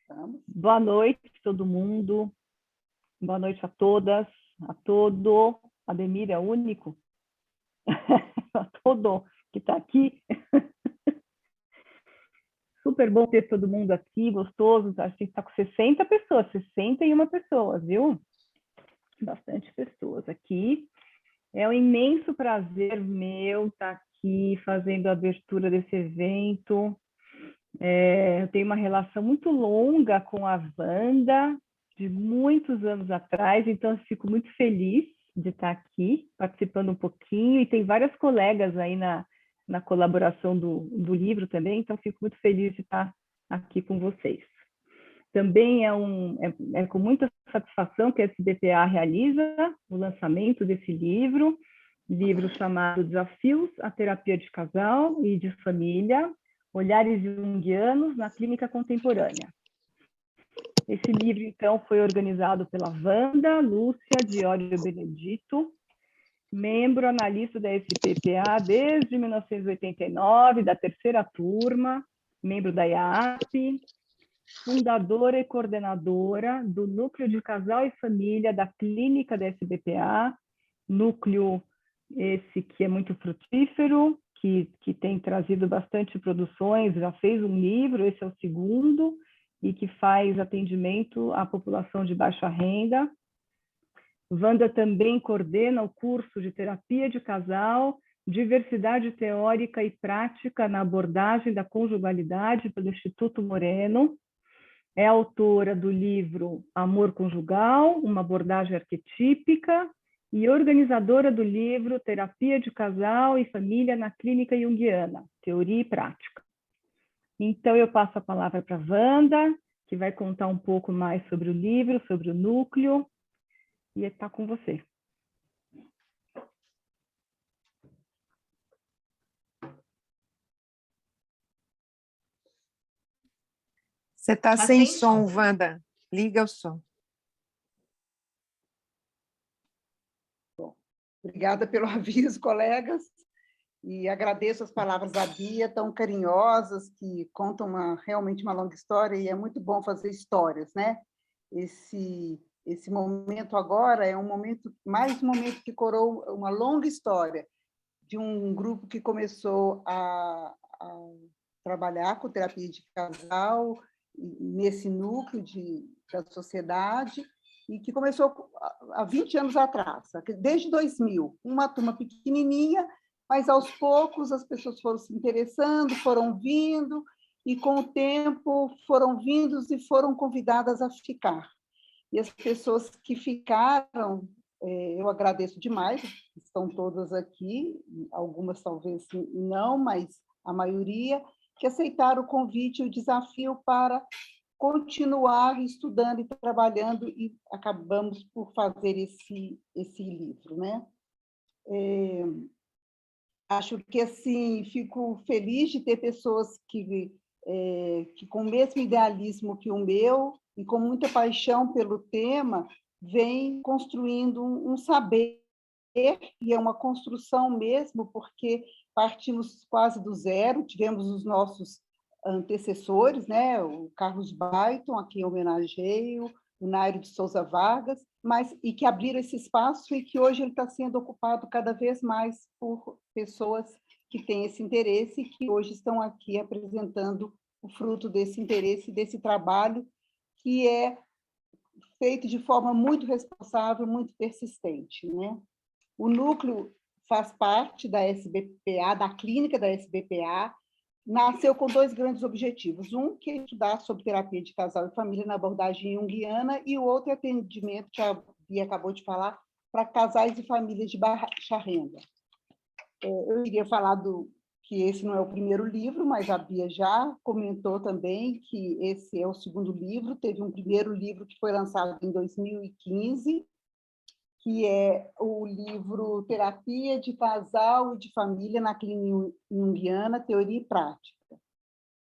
Vamos. Boa noite, todo mundo. Boa noite a todas, a todo. Ademir é único? A todo que está aqui. Super bom ter todo mundo aqui, gostoso. A gente está com 60 pessoas, 61 pessoas, viu? Bastante pessoas aqui. É um imenso prazer meu estar aqui fazendo a abertura desse evento. Eu tenho uma relação muito longa com a Wanda, de muitos anos atrás, então eu fico muito feliz de estar aqui, participando um pouquinho, e tem várias colegas aí na colaboração do livro também, então fico muito feliz de estar aqui com vocês. Também é com muita satisfação que a SBPA realiza o lançamento desse livro chamado Desafios à Terapia de Casal e de Família, Olhares Junguianos na Clínica Contemporânea. Esse livro, então, foi organizado pela Wanda Lúcia Diório Benedito, membro analista da SBPA desde 1989, da terceira turma, membro da IAP, fundadora e coordenadora do Núcleo de Casal e Família da Clínica da SBPA, núcleo esse que é muito frutífero, que tem trazido bastante produções, já fez um livro, esse é o segundo, e que faz atendimento à população de baixa renda. Wanda também coordena o curso de terapia de casal, diversidade teórica e prática na abordagem da conjugalidade pelo Instituto Moreno. É autora do livro Amor Conjugal, uma abordagem arquetípica, e organizadora do livro Terapia de Casal e Família na Clínica Junguiana, Teoria e Prática. Então, eu passo a palavra para a Wanda, que vai contar um pouco mais sobre o livro, sobre o núcleo, e está com você. Você está sem som, Wanda. Liga o som. Obrigada pelo aviso, colegas, e agradeço as palavras da Bia, tão carinhosas, que contam realmente uma longa história, e é muito bom fazer histórias, né? Esse momento agora é mais um momento que coroa uma longa história de um grupo que começou a trabalhar com terapia de casal, nesse núcleo da sociedade, e que começou há 20 anos atrás, desde 2000, uma turma pequenininha, mas aos poucos as pessoas foram se interessando, foram vindo, e com o tempo foram vindos e foram convidadas a ficar. E as pessoas que ficaram, eu agradeço demais, estão todas aqui, algumas talvez não, mas a maioria, que aceitaram o convite e o desafio para continuar estudando e trabalhando, e acabamos por fazer esse livro, né? Acho que, assim, fico feliz de ter pessoas que com o mesmo idealismo que o meu e com muita paixão pelo tema, vêm construindo um saber, e é uma construção mesmo, porque partimos quase do zero, tivemos os nossos antecessores, né? O Carlos Baiton, a quem homenageio, o Nairo de Souza Vargas, e que abriram esse espaço, e que hoje ele está sendo ocupado cada vez mais por pessoas que têm esse interesse e que hoje estão aqui apresentando o fruto desse interesse, desse trabalho, que é feito de forma muito responsável, muito persistente, né? O núcleo faz parte da SBPA, da clínica da SBPA, nasceu com dois grandes objetivos. Um, que é estudar sobre terapia de casal e família na abordagem junguiana, e o outro é atendimento, que a Bia acabou de falar, para casais e famílias de baixa renda. Eu queria falar que esse não é o primeiro livro, mas a Bia já comentou também que esse é o segundo livro. Teve um primeiro livro que foi lançado em 2015, que é o livro Terapia de Casal e de Família na Clínica Junguiana, Teoria e Prática.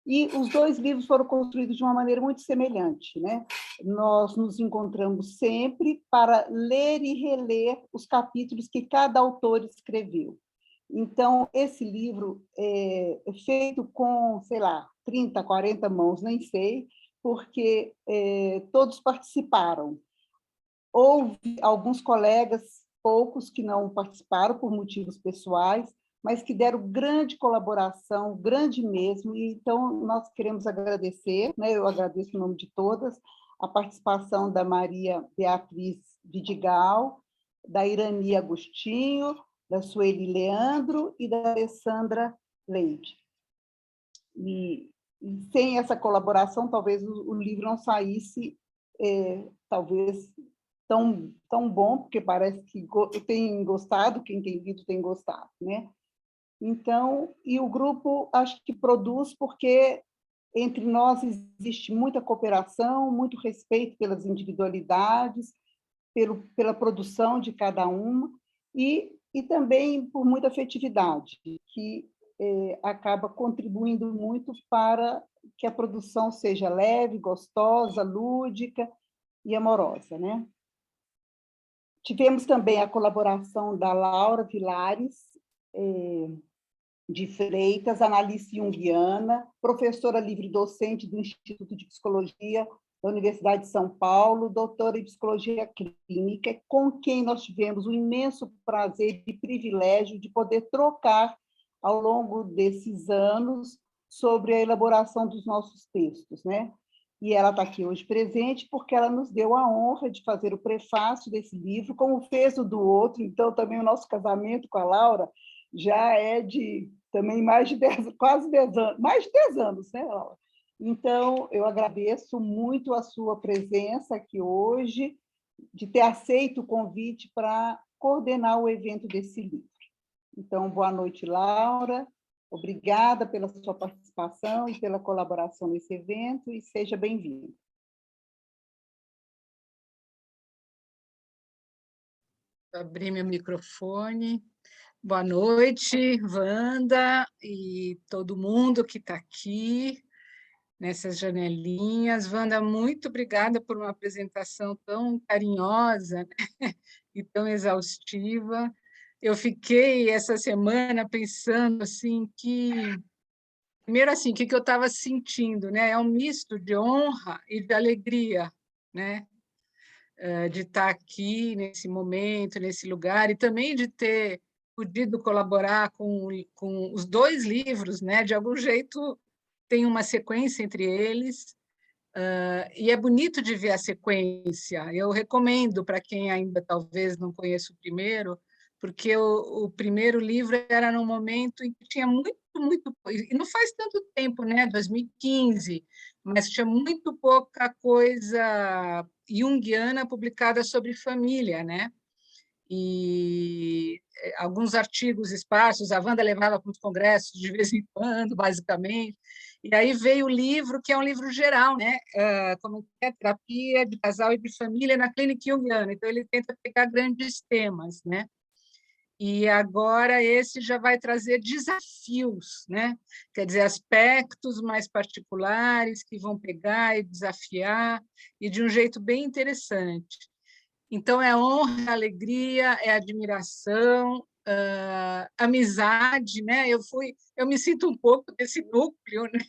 E os dois livros foram construídos de uma maneira muito semelhante, né? Nós nos encontramos sempre para ler e reler os capítulos que cada autor escreveu. Então, esse livro é feito com, sei lá, 30, 40 mãos, nem sei, porque todos participaram. Houve alguns colegas, poucos, que não participaram por motivos pessoais, mas que deram grande colaboração, grande mesmo, e então nós queremos agradecer, né? Eu agradeço em nome de todas, a participação da Maria Beatriz Vidigal, da Irani Agostinho, da Sueli Leandro e da Alessandra Leite. E sem essa colaboração, talvez o livro não saísse, talvez, tão bom, porque parece que tem gostado, quem tem lido tem gostado, né? Então, e o grupo acho que produz porque entre nós existe muita cooperação, muito respeito pelas individualidades, pela produção de cada uma, e também por muita afetividade, que acaba contribuindo muito para que a produção seja leve, gostosa, lúdica e amorosa, né? Tivemos também a colaboração da Laura Vilares, de Freitas, analista junguiana, professora livre-docente do Instituto de Psicologia da Universidade de São Paulo, doutora em Psicologia Clínica, com quem nós tivemos o imenso prazer e privilégio de poder trocar ao longo desses anos sobre a elaboração dos nossos textos, né? E ela está aqui hoje presente porque ela nos deu a honra de fazer o prefácio desse livro, como fez o do outro. Então, também o nosso casamento com a Laura já é de também mais de 10, quase 10 anos, mais de 10 anos, né, Laura? Então, eu agradeço muito a sua presença aqui hoje, de ter aceito o convite para coordenar o evento desse livro. Então, boa noite, Laura. Obrigada pela sua participação e pela colaboração nesse evento, e seja bem-vinda. Abrir meu microfone. Boa noite, Wanda e todo mundo que está aqui nessas janelinhas. Wanda, muito obrigada por uma apresentação tão carinhosa, né? E tão exaustiva. Eu fiquei essa semana pensando assim primeiro assim, o que eu estava sentindo, né? É um misto de honra e de alegria, né? De estar aqui nesse momento, nesse lugar, e também de ter podido colaborar com os dois livros, né? De algum jeito tem uma sequência entre eles, e é bonito de ver a sequência. Eu recomendo para quem ainda talvez não conheça o primeiro, porque o primeiro livro era num momento em que tinha muito, e não faz tanto tempo, né? 2015, mas tinha muito pouca coisa junguiana publicada sobre família, né? E alguns artigos esparsos, a Wanda levava para os congressos de vez em quando, basicamente, e aí veio o livro, que é um livro geral, né? Como é terapia de casal e de família na clínica junguiana, então ele tenta pegar grandes temas, né? E agora esse já vai trazer desafios, né? Quer dizer, aspectos mais particulares que vão pegar e desafiar, e de um jeito bem interessante. Então, é honra, alegria, é admiração, amizade, né? Eu me sinto um pouco desse núcleo, né?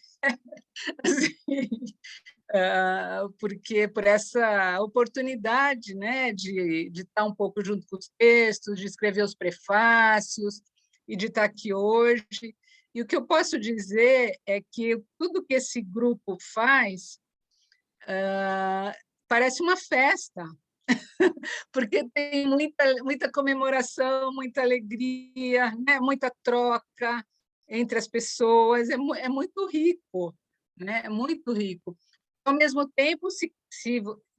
Assim, porque por essa oportunidade, né, de estar um pouco junto com os textos, de escrever os prefácios e de estar aqui hoje. E o que eu posso dizer é que tudo que esse grupo faz parece uma festa, porque tem muita comemoração, muita alegria, né? Muita troca entre as pessoas, é muito rico, né? É muito rico. Ao mesmo tempo, se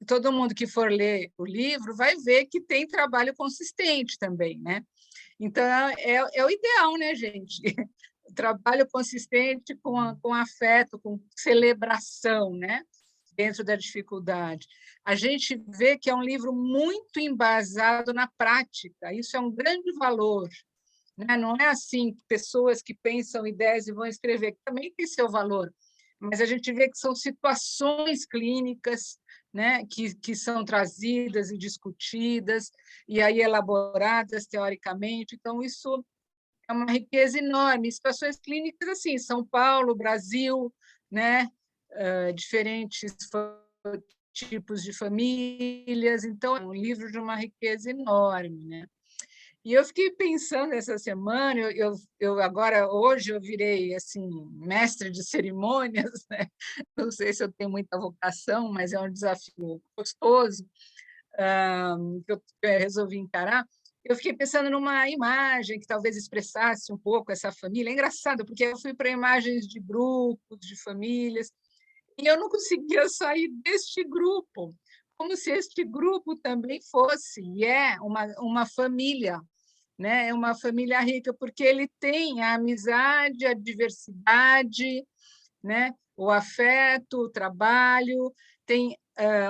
todo mundo que for ler o livro vai ver que tem trabalho consistente também, né? Então, é o ideal, né, gente? Trabalho consistente com afeto, com celebração, né? Dentro da dificuldade. A gente vê que é um livro muito embasado na prática, isso é um grande valor, né? Não é assim, pessoas que pensam ideias e vão escrever, que também tem seu valor, mas a gente vê que são situações clínicas, né? que são trazidas e discutidas, e aí elaboradas teoricamente, então isso é uma riqueza enorme. Situações clínicas assim, São Paulo, Brasil, né? diferentes tipos de famílias, então é um livro de uma riqueza enorme, né? E eu fiquei pensando essa semana, hoje eu virei assim mestre de cerimônias, né? Não sei se eu tenho muita vocação, mas é um desafio gostoso que eu resolvi encarar. Eu fiquei pensando numa imagem que talvez expressasse um pouco essa família. É engraçado, porque eu fui para imagens de grupos, de famílias, e eu não conseguia sair deste grupo, como se este grupo também fosse, e é uma família, né? É uma família rica, porque ele tem a amizade, a diversidade, né? O afeto, o trabalho, tem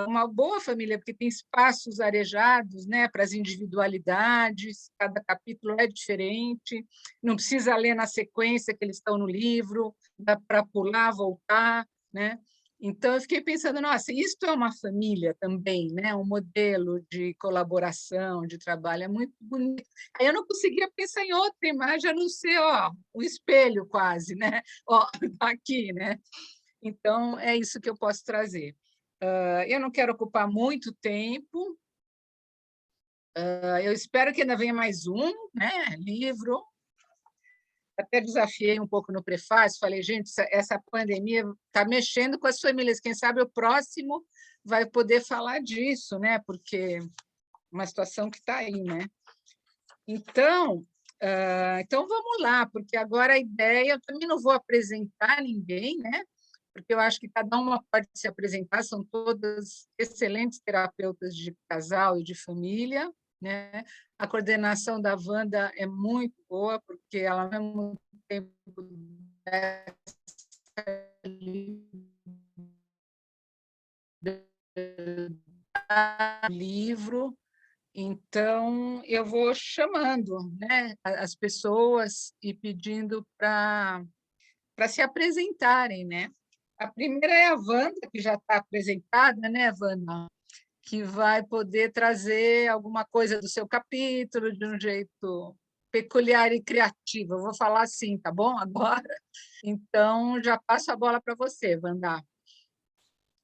uma boa família, porque tem espaços arejados, né, para as individualidades, cada capítulo é diferente, não precisa ler na sequência que eles estão no livro, dá para pular, voltar, né? Então, eu fiquei pensando, nossa, isto é uma família também, né? Um modelo de colaboração, de trabalho, é muito bonito. Aí eu não conseguia pensar em outra imagem, a não ser o espelho quase, né? Ó, tá aqui, né? Então, é isso que eu posso trazer. Eu não quero ocupar muito tempo, eu espero que ainda venha mais um, né? Livro. Até desafiei um pouco no prefácio, falei, gente, essa pandemia está mexendo com as famílias, quem sabe o próximo vai poder falar disso, né? Porque uma situação que está aí, né? Então, vamos lá, porque agora a ideia, eu também não vou apresentar ninguém, né? Porque eu acho que cada uma pode se apresentar, são todas excelentes terapeutas de casal e de família, né? A coordenação da Wanda é muito boa, porque ela, ao mesmo tempo, livro, então eu vou chamando, né, as pessoas e pedindo para se apresentarem, né? A primeira é a Wanda, que já está apresentada, né, Wanda? Que vai poder trazer alguma coisa do seu capítulo de um jeito peculiar e criativo. Eu vou falar assim, tá bom? Agora. Então, já passo a bola para você, Wanda.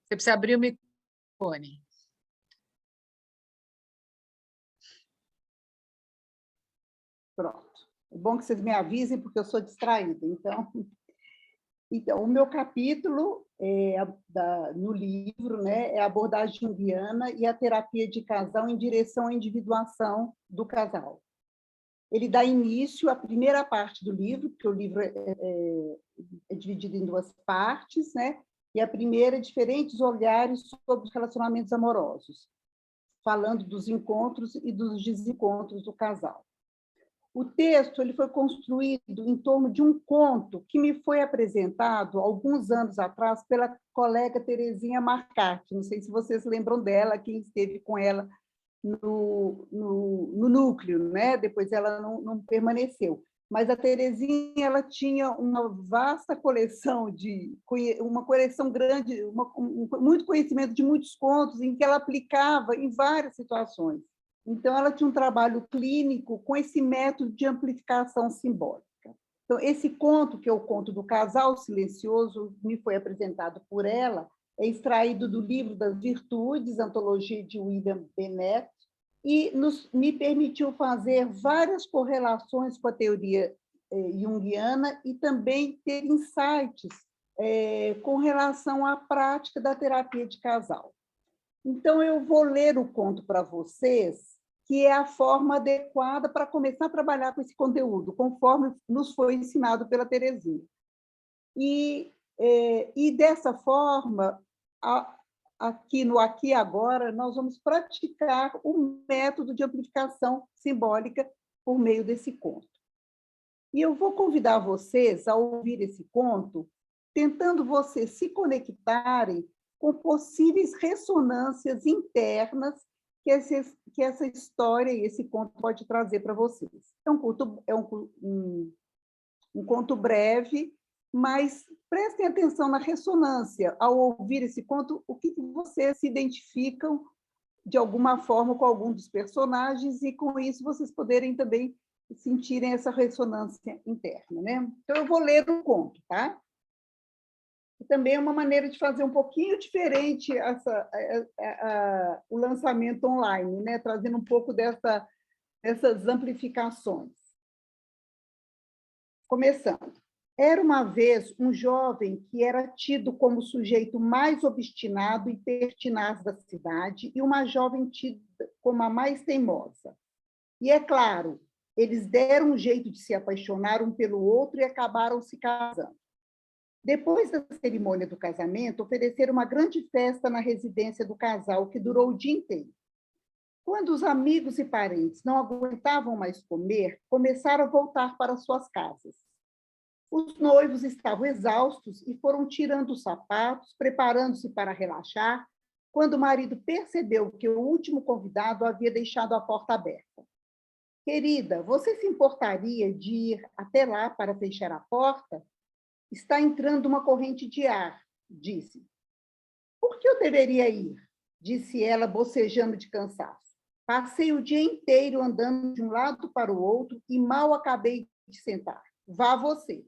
Você precisa abrir o microfone. Pronto. É bom que vocês me avisem, porque eu sou distraída. Então, o meu capítulo no livro, né, é a abordagem junguiana e a terapia de casal em direção à individuação do casal. Ele dá início à primeira parte do livro, porque o livro é dividido em duas partes, né? E a primeira é diferentes olhares sobre os relacionamentos amorosos, falando dos encontros e dos desencontros do casal. O texto ele foi construído em torno de um conto que me foi apresentado alguns anos atrás pela colega Terezinha Marcati. Não sei se vocês lembram dela, quem esteve com ela no núcleo, né? Depois ela não permaneceu. Mas a Terezinha ela tinha uma vasta coleção, uma coleção grande, muito conhecimento de muitos contos, em que ela aplicava em várias situações. Então, ela tinha um trabalho clínico com esse método de amplificação simbólica. Então, esse conto, que é o conto do casal silencioso, me foi apresentado por ela, é extraído do livro das Virtudes, antologia de William Bennett, e me permitiu fazer várias correlações com a teoria junguiana e também ter insights com relação à prática da terapia de casal. Então, eu vou ler o conto para vocês, que é a forma adequada para começar a trabalhar com esse conteúdo, conforme nos foi ensinado pela Terezinha. E dessa forma, aqui no Aqui e Agora, nós vamos praticar o método de amplificação simbólica por meio desse conto. E eu vou convidar vocês a ouvir esse conto, tentando vocês se conectarem com possíveis ressonâncias internas que essa história e esse conto pode trazer para vocês. É um conto breve, mas prestem atenção na ressonância. Ao ouvir esse conto, o que vocês se identificam de alguma forma com algum dos personagens e, com isso, vocês poderem também sentirem essa ressonância interna, né? Então, eu vou ler o conto, tá? Também é uma maneira de fazer um pouquinho diferente o lançamento online, né? Trazendo um pouco dessas amplificações. Começando. Era uma vez um jovem que era tido como o sujeito mais obstinado e pertinaz da cidade e uma jovem tida como a mais teimosa. E, é claro, eles deram um jeito de se apaixonar um pelo outro e acabaram se casando. Depois da cerimônia do casamento, ofereceram uma grande festa na residência do casal, que durou o dia inteiro. Quando os amigos e parentes não aguentavam mais comer, começaram a voltar para suas casas. Os noivos estavam exaustos e foram tirando os sapatos, preparando-se para relaxar, quando o marido percebeu que o último convidado havia deixado a porta aberta. Querida, você se importaria de ir até lá para fechar a porta? Está entrando uma corrente de ar, disse. Por que eu deveria ir? Disse ela, bocejando de cansaço. Passei o dia inteiro andando de um lado para o outro e mal acabei de sentar. Vá você.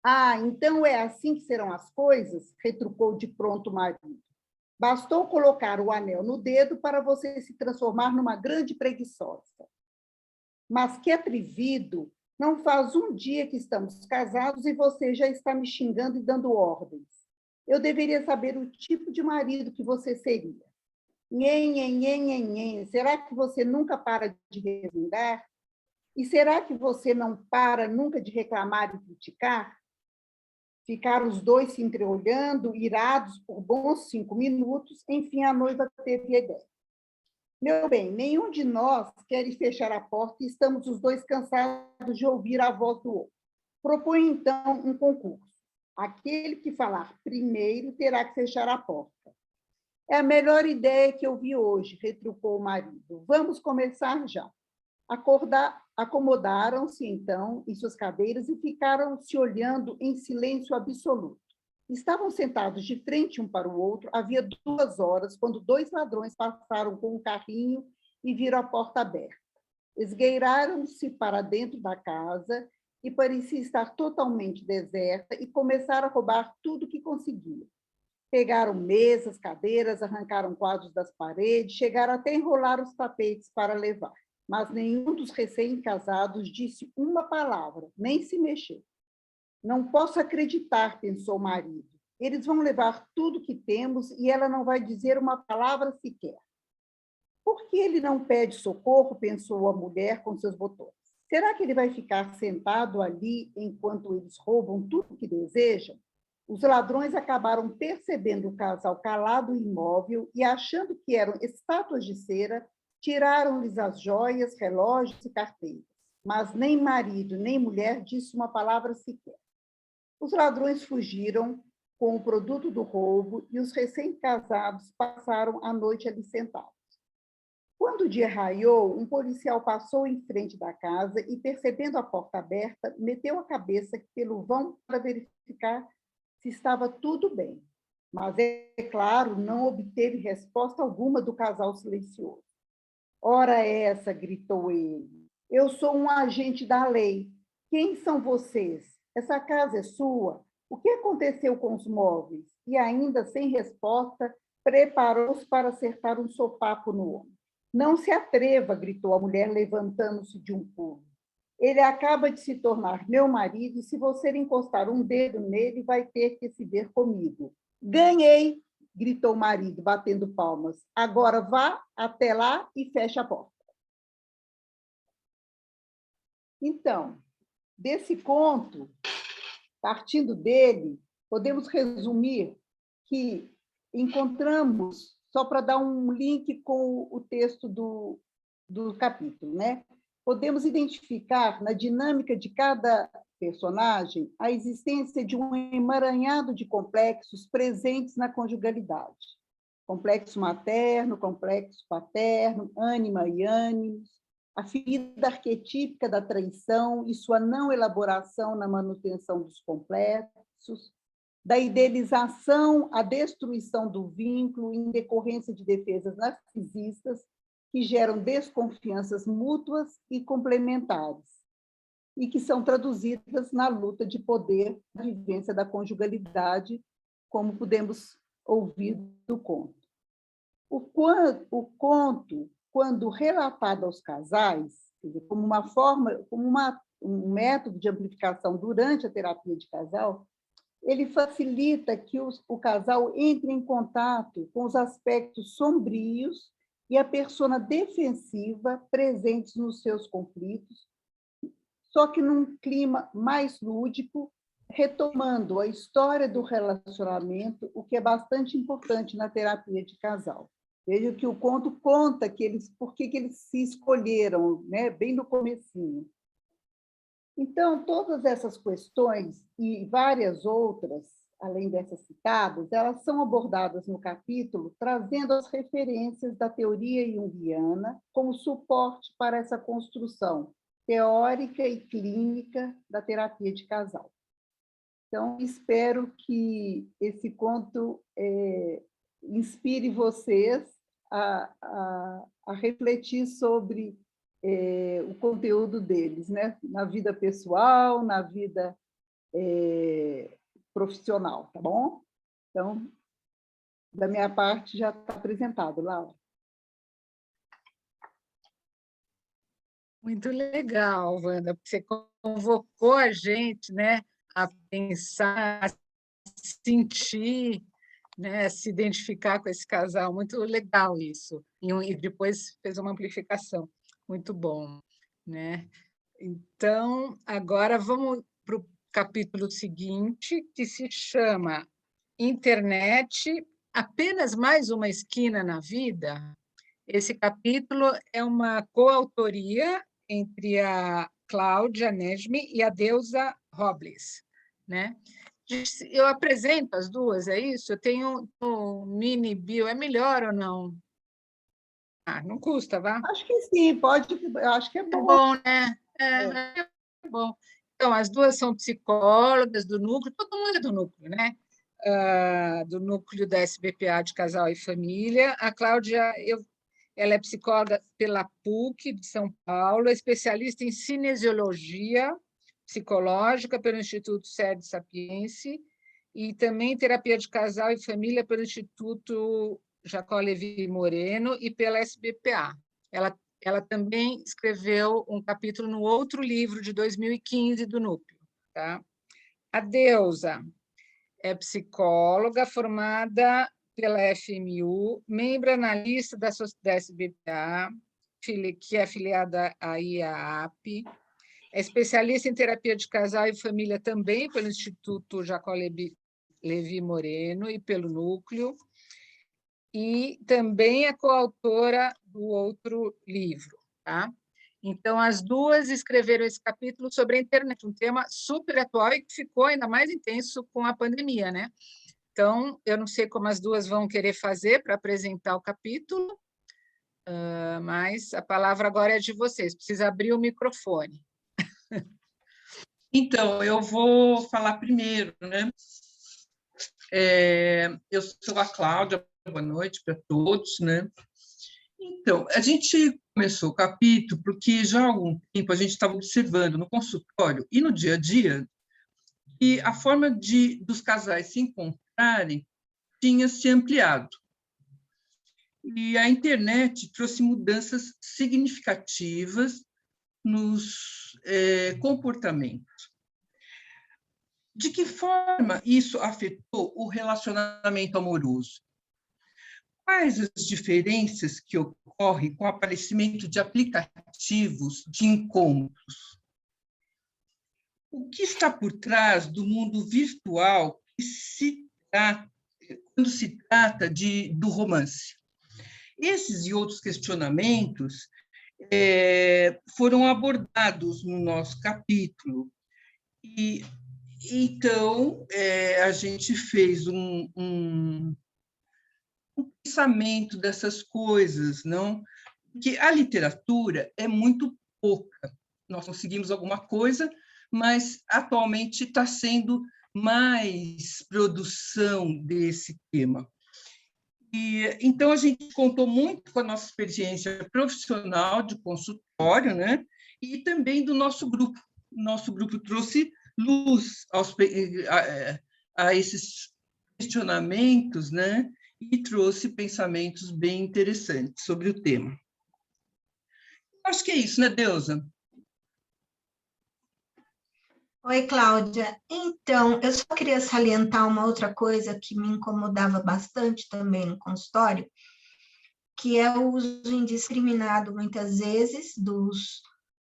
Ah, então é assim que serão as coisas? Retrucou de pronto o marido. Bastou colocar o anel no dedo para você se transformar numa grande preguiçosa. Mas que atrevido! Não faz um dia que estamos casados e você já está me xingando e dando ordens. Eu deveria saber o tipo de marido que você seria. Nhen. Será que você nunca para de resmungar? E será que você não para nunca de reclamar e criticar? Ficaram os dois se entreolhando, irados por bons 5 minutos. Enfim, a noiva teve a ideia. Meu bem, nenhum de nós quer fechar a porta e estamos os dois cansados de ouvir a voz do outro. Propõe, então, um concurso. Aquele que falar primeiro terá que fechar a porta. É a melhor ideia que eu vi hoje, retrucou o marido. Vamos começar já. Acomodaram-se, então, em suas cadeiras e ficaram se olhando em silêncio absoluto. Estavam sentados de frente um para o outro, havia 2 horas, quando 2 ladrões passaram com um carrinho e viram a porta aberta. Esgueiraram-se para dentro da casa, e parecia estar totalmente deserta, e começaram a roubar tudo que conseguiam. Pegaram mesas, cadeiras, arrancaram quadros das paredes, chegaram até a enrolar os tapetes para levar. Mas nenhum dos recém-casados disse uma palavra, nem se mexeu. Não posso acreditar, pensou o marido. Eles vão levar tudo que temos e ela não vai dizer uma palavra sequer. Por que ele não pede socorro, pensou a mulher com seus botões. Será que ele vai ficar sentado ali enquanto eles roubam tudo que desejam? Os ladrões acabaram percebendo o casal calado e imóvel e, achando que eram estátuas de cera, tiraram-lhes as joias, relógios e carteiras. Mas nem marido, nem mulher disse uma palavra sequer. Os ladrões fugiram com o produto do roubo e os recém-casados passaram a noite ali sentados. Quando o dia raiou, um policial passou em frente da casa e, percebendo a porta aberta, meteu a cabeça pelo vão para verificar se estava tudo bem. Mas, é claro, não obteve resposta alguma do casal silencioso. Ora essa, gritou ele. Eu sou um agente da lei. Quem são vocês? Essa casa é sua? O que aconteceu com os móveis? E ainda, sem resposta, preparou-se para acertar um sopapo no homem. Não se atreva, gritou a mulher, levantando-se de um pulo. Ele acaba de se tornar meu marido e, se você encostar um dedo nele, vai ter que se ver comigo. Ganhei, gritou o marido, batendo palmas. Agora vá até lá e feche a porta. Então, desse conto, partindo dele, podemos resumir que encontramos, só para dar um link com o texto do capítulo, né? Podemos identificar na dinâmica de cada personagem a existência de um emaranhado de complexos presentes na conjugalidade. Complexo materno, complexo paterno, ânima e ânimos, a ferida arquetípica da traição e sua não elaboração na manutenção dos complexos, da idealização à destruição do vínculo em decorrência de defesas narcisistas que geram desconfianças mútuas e complementares. e que são traduzidas na luta de poder, na vivência da conjugalidade, como podemos ouvir do conto. O conto, quando relatado aos casais, quer dizer, como uma forma, um método de amplificação durante a terapia de casal, ele facilita que o casal entre em contato com os aspectos sombrios e a persona defensiva presentes nos seus conflitos, só que num clima mais lúdico, retomando a história do relacionamento, o que é bastante importante na terapia de casal. Veja que o conto conta por que eles se escolheram, né, bem no comecinho. Então, todas essas questões e várias outras, além dessas citadas, elas são abordadas no capítulo, trazendo as referências da teoria junguiana como suporte para essa construção teórica e clínica da terapia de casal. Então, espero que esse conto inspire vocês a refletir sobre o conteúdo deles, né? Na vida pessoal, na vida profissional, tá bom? Então, da minha parte, já está apresentado, Laura. Muito legal, Wanda, porque você convocou a gente, né, a pensar, a sentir, né, se identificar com esse casal. Muito legal isso. E depois fez uma amplificação. Muito bom, né? Então, agora vamos para o capítulo seguinte, que se chama Internet, apenas mais uma esquina na vida. Esse capítulo é uma coautoria entre a Cláudia Nejmi e a Deusa Robles, né? Eu apresento as duas, é isso? Eu tenho um mini bio, é melhor ou não? Ah, não custa, vá? Acho que sim, pode, acho que é É bom. bom, né? É bom. Então, as duas são psicólogas do núcleo, todo mundo é do núcleo, né? Do núcleo da SBPA de Casal e Família. A Cláudia, ela é psicóloga pela PUC de São Paulo, é especialista em cinesiologia psicológica pelo Instituto Sede Sapiense e também terapia de casal e família pelo Instituto Jacó Levi Moreno e pela SBPA. Ela também escreveu um capítulo no outro livro de 2015 do Núcleo. Tá? A Deusa é psicóloga formada pela FMU, membro analista da SBPA, que é afiliada à IAAP, é especialista em terapia de casal e família também pelo Instituto Jacó Levi Moreno e pelo Núcleo, e também é coautora do outro livro. Tá? Então, as duas escreveram esse capítulo sobre a internet, um tema super atual e que ficou ainda mais intenso com a pandemia, né? Então, eu não sei como as duas vão querer fazer para apresentar o capítulo, mas a palavra agora é de vocês. Precisa abrir o microfone. Então, eu vou falar primeiro, né? Eu sou a Cláudia, boa noite para todos, né? Então, a gente começou o capítulo porque já há algum tempo a gente estava observando no consultório e no dia a dia que a forma dos casais se encontrarem tinha se ampliado. E a internet trouxe mudanças significativas nos comportamentos. De que forma isso afetou o relacionamento amoroso? Quais as diferenças que ocorrem com o aparecimento de aplicativos de encontros? O que está por trás do mundo virtual quando se trata do romance? Esses e outros questionamentos foram abordados no nosso capítulo. E, então, a gente fez um pensamento dessas coisas, não? Porque a literatura é muito pouca. Nós conseguimos alguma coisa, mas atualmente está sendo mais produção desse tema. Então, a gente contou muito com a nossa experiência profissional de consultório, né? E também do nosso grupo, nosso grupo trouxe luz a esses questionamentos, né? E trouxe pensamentos bem interessantes sobre o tema. Acho que é isso, né, Deusa? Oi, Cláudia. Então, eu só queria salientar uma outra coisa que me incomodava bastante também no consultório, que é o uso indiscriminado, muitas vezes, dos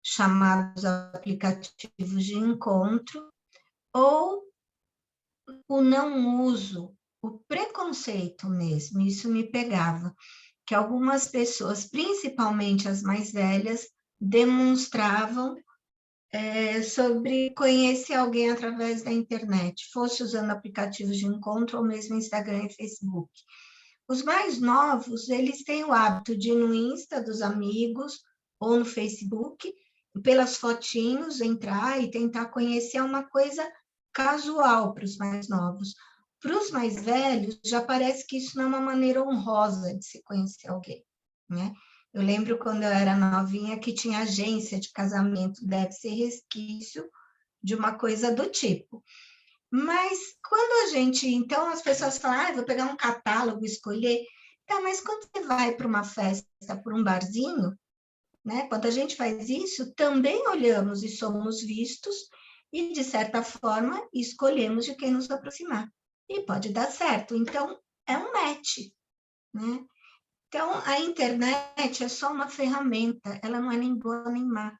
chamados aplicativos de encontro, ou o não uso, o preconceito mesmo, isso me pegava, que algumas pessoas, principalmente as mais velhas, demonstravam sobre conhecer alguém através da internet, fosse usando aplicativos de encontro ou mesmo Instagram e Facebook. Os mais novos, eles têm o hábito de ir no Insta dos amigos ou no Facebook, pelas fotinhos, entrar e tentar conhecer uma coisa casual para os mais novos. Para os mais velhos, já parece que isso não é uma maneira honrosa de se conhecer alguém, né? Eu lembro quando eu era novinha que tinha agência de casamento, deve ser resquício de uma coisa do tipo. Mas quando a gente, então as pessoas falam, vou pegar um catálogo, escolher, tá, mas quando você vai para uma festa, para um barzinho, né? Quando a gente faz isso, também olhamos e somos vistos e, de certa forma, escolhemos de quem nos aproximar. E pode dar certo. Então, é um match, né? Então, a internet é só uma ferramenta, ela não é nem boa nem má.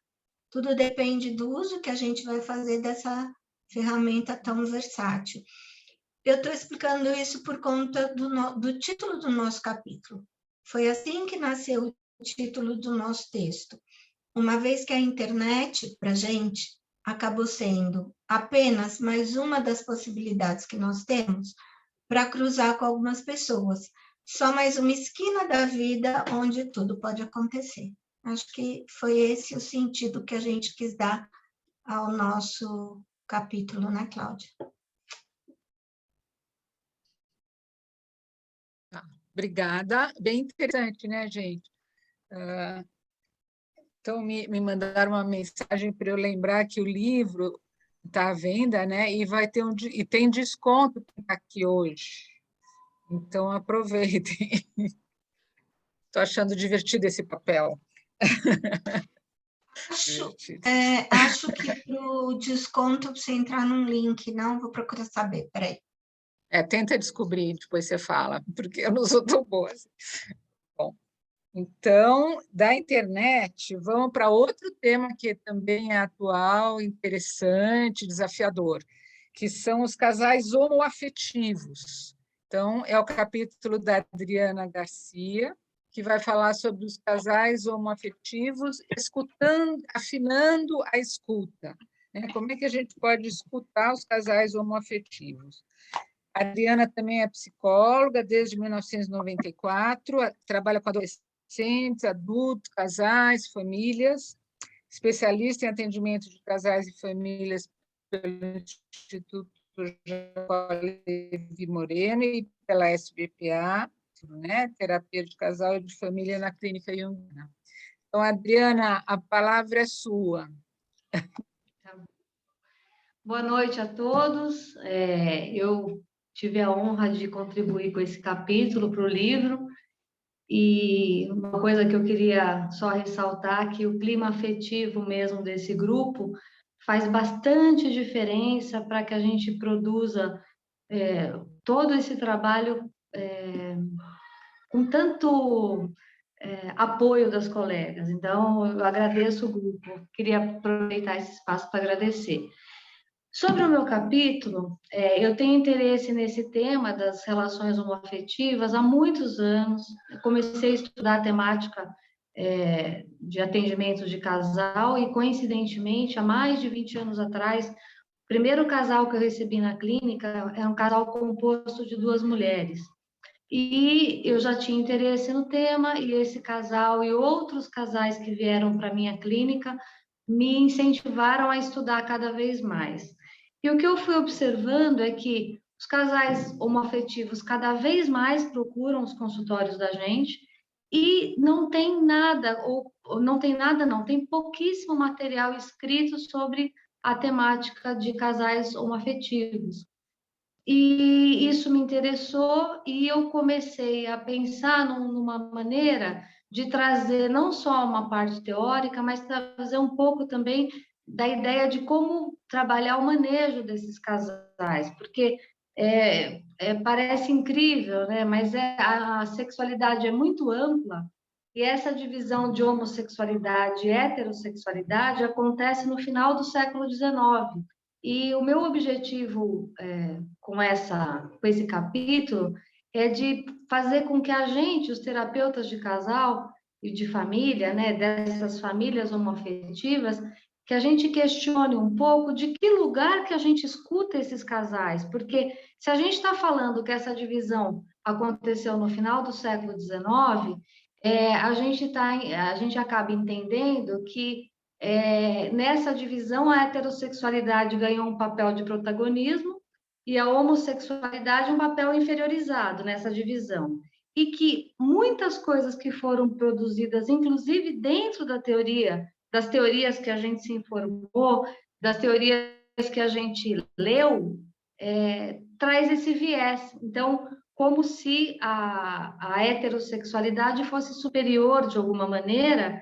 Tudo depende do uso que a gente vai fazer dessa ferramenta tão versátil. Eu estou explicando isso por conta do título do nosso capítulo. Foi assim que nasceu o título do nosso texto. Uma vez que a internet, para a gente, acabou sendo apenas mais uma das possibilidades que nós temos para cruzar com algumas pessoas. Só mais uma esquina da vida onde tudo pode acontecer. Acho que foi esse o sentido que a gente quis dar ao nosso capítulo, né, Cláudia? Obrigada. Bem interessante, né, gente? Então, me mandaram uma mensagem para eu lembrar que o livro está à venda, né? E vai ter e tem desconto aqui hoje. Então, aproveitem. Estou achando divertido esse papel. Acho que para o desconto você entrar num link, não? Vou procurar saber, peraí. Tenta descobrir, depois você fala, porque eu não sou tão boa assim. Bom, então, da internet, vamos para outro tema que também é atual, interessante, desafiador, que são os casais homoafetivos. Então, é o capítulo da Adriana Garcia, que vai falar sobre os casais homoafetivos, afinando a escuta. Né? Como é que a gente pode escutar os casais homoafetivos? A Adriana também é psicóloga desde 1994, trabalha com adolescentes, adultos, casais, famílias, especialista em atendimento de casais e famílias pelo Instituto Levi Moreno e pela SBPA, né? Terapia de casal e de família na Clínica Jungiana. Então, Adriana, a palavra é sua. Boa noite a todos. Eu tive a honra de contribuir com esse capítulo para o livro, e uma coisa que eu queria só ressaltar, que o clima afetivo mesmo desse grupo faz bastante diferença para que a gente produza todo esse trabalho com tanto apoio das colegas. Então, eu agradeço o grupo, queria aproveitar esse espaço para agradecer. Sobre o meu capítulo, eu tenho interesse nesse tema das relações homoafetivas há muitos anos. Eu comecei a estudar a temática de atendimento de casal e, coincidentemente, há mais de 20 anos atrás, o primeiro casal que eu recebi na clínica era um casal composto de 2 mulheres. E eu já tinha interesse no tema, e esse casal e outros casais que vieram para a minha clínica me incentivaram a estudar cada vez mais. E o que eu fui observando é que os casais homoafetivos cada vez mais procuram os consultórios da gente, e não tem nada, ou não tem nada não, tem pouquíssimo material escrito sobre a temática de casais homoafetivos. E isso me interessou e eu comecei a pensar numa maneira de trazer não só uma parte teórica, mas trazer um pouco também da ideia de como trabalhar o manejo desses casais, porque parece incrível, né? Mas a sexualidade é muito ampla e essa divisão de homossexualidade e heterossexualidade acontece no final do século XIX. E o meu objetivo com esse capítulo é de fazer com que a gente, os terapeutas de casal e de família, né, dessas famílias homoafetivas, que a gente questione um pouco de que lugar que a gente escuta esses casais, porque se a gente está falando que essa divisão aconteceu no final do século XIX, a gente acaba entendendo que nessa divisão a heterossexualidade ganhou um papel de protagonismo e a homossexualidade um papel inferiorizado nessa divisão. E que muitas coisas que foram produzidas, inclusive dentro das teorias que a gente se informou, das teorias que a gente leu, traz esse viés. Então, como se a heterossexualidade fosse superior de alguma maneira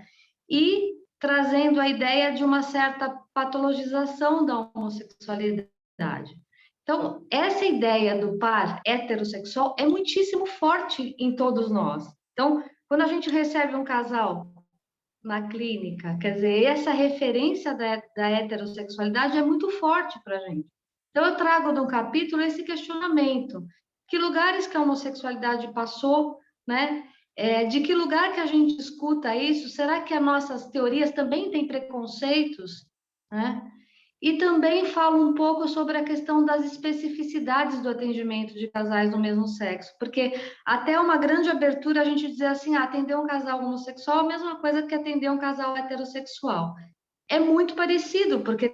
e trazendo a ideia de uma certa patologização da homossexualidade. Então, essa ideia do par heterossexual é muitíssimo forte em todos nós. Então, quando a gente recebe um casal na clínica, quer dizer, essa referência da heterossexualidade é muito forte para a gente. Então, eu trago no capítulo esse questionamento. Que lugares que a homossexualidade passou, né? De que lugar que a gente escuta isso? Será que as nossas teorias também têm preconceitos, né? E também falo um pouco sobre a questão das especificidades do atendimento de casais do mesmo sexo, porque até uma grande abertura a gente dizer assim, atender um casal homossexual é a mesma coisa que atender um casal heterossexual. É muito parecido, porque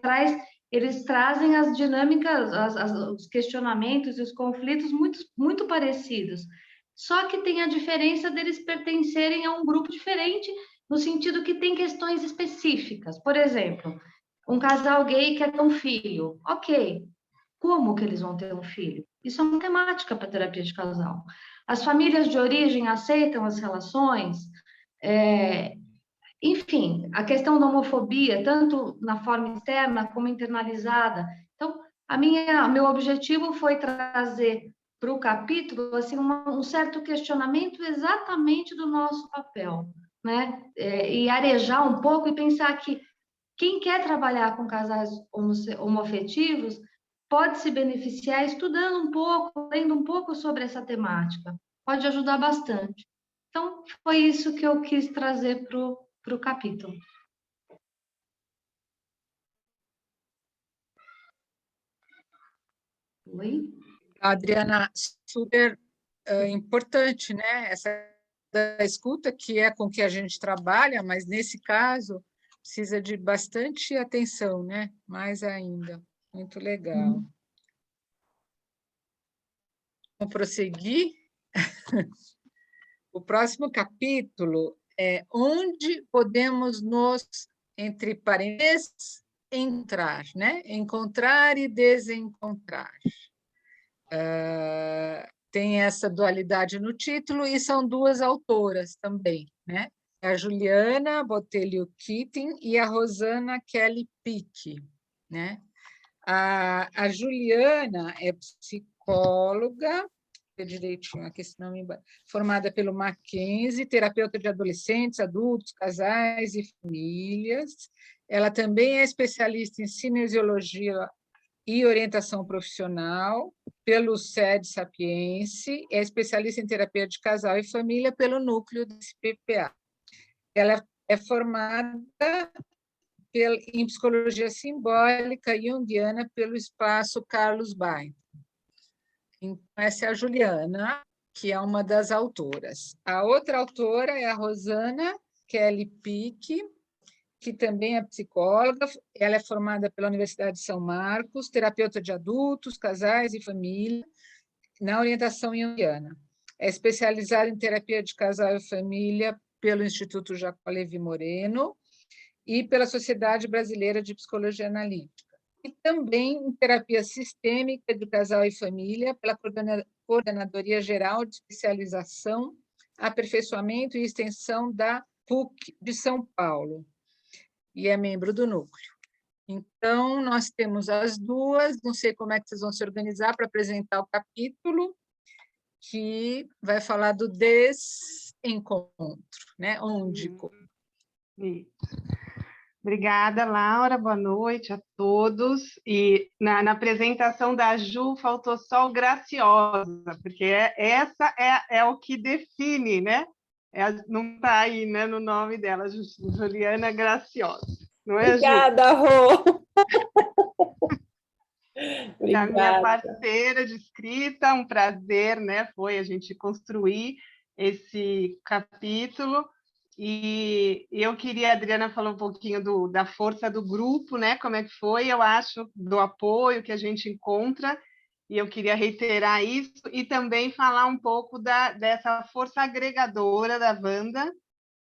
eles trazem as dinâmicas, os questionamentos e os conflitos muito, muito parecidos. Só que tem a diferença deles pertencerem a um grupo diferente, no sentido que tem questões específicas. Por exemplo, um casal gay quer ter um filho. Ok, como que eles vão ter um filho? Isso é uma temática para terapia de casal. As famílias de origem aceitam as relações? Enfim, a questão da homofobia, tanto na forma externa como internalizada. Então, meu objetivo foi trazer para o capítulo assim, um certo questionamento exatamente do nosso papel, né? E arejar um pouco e pensar que quem quer trabalhar com casais homoafetivos pode se beneficiar estudando um pouco, lendo um pouco sobre essa temática. Pode ajudar bastante. Então, foi isso que eu quis trazer para o capítulo. Oi? Adriana, super importante, né? Essa da escuta, que é com que a gente trabalha, mas nesse caso precisa de bastante atenção, né? Mais ainda. Muito legal. Vamos prosseguir. O próximo capítulo é onde podemos nos, entre parênteses, entrar, né? Encontrar e desencontrar. Tem essa dualidade no título e são duas autoras também, né? A Juliana Botelho Keating e a Rosana Kelly Pick, né? A Juliana é psicóloga, direitinho aqui, senão formada pelo Mackenzie, terapeuta de adolescentes, adultos, casais e famílias. Ela também é especialista em cinesiologia e orientação profissional pelo SED Sapiense, é especialista em terapia de casal e família pelo núcleo do PPA. Ela é formada em psicologia simbólica junguiana pelo espaço Carlos Bain. Então, essa é a Juliana, que é uma das autoras. A outra autora é a Rosana Kelly Pick, que também é psicóloga. Ela é formada pela Universidade de São Marcos, terapeuta de adultos, casais e família, na orientação junguiana. É especializada em terapia de casal e família pelo Instituto Jacó Levi Moreno e pela Sociedade Brasileira de Psicologia Analítica. e também em terapia sistêmica de casal e família, pela Coordenadoria Geral de Especialização, Aperfeiçoamento e Extensão da PUC de São Paulo, e é membro do núcleo. Então, nós temos as duas, não sei como é que vocês vão se organizar para apresentar o capítulo, que vai falar do desencontro, né? Onde... Isso. Obrigada, Laura, boa noite a todos. E na apresentação da Ju faltou só o graciosa, porque essa é o que define, né? Não está aí, né, no nome dela, Juliana Graciosa. Não é, Obrigada, Rô! É a minha parceira de escrita, um prazer, né, foi a gente construir esse capítulo. E eu queria, a Adriana falou um pouquinho da força do grupo, né? Como é que foi, eu acho, do apoio que a gente encontra, e eu queria reiterar isso, e também falar um pouco dessa força agregadora da Wanda,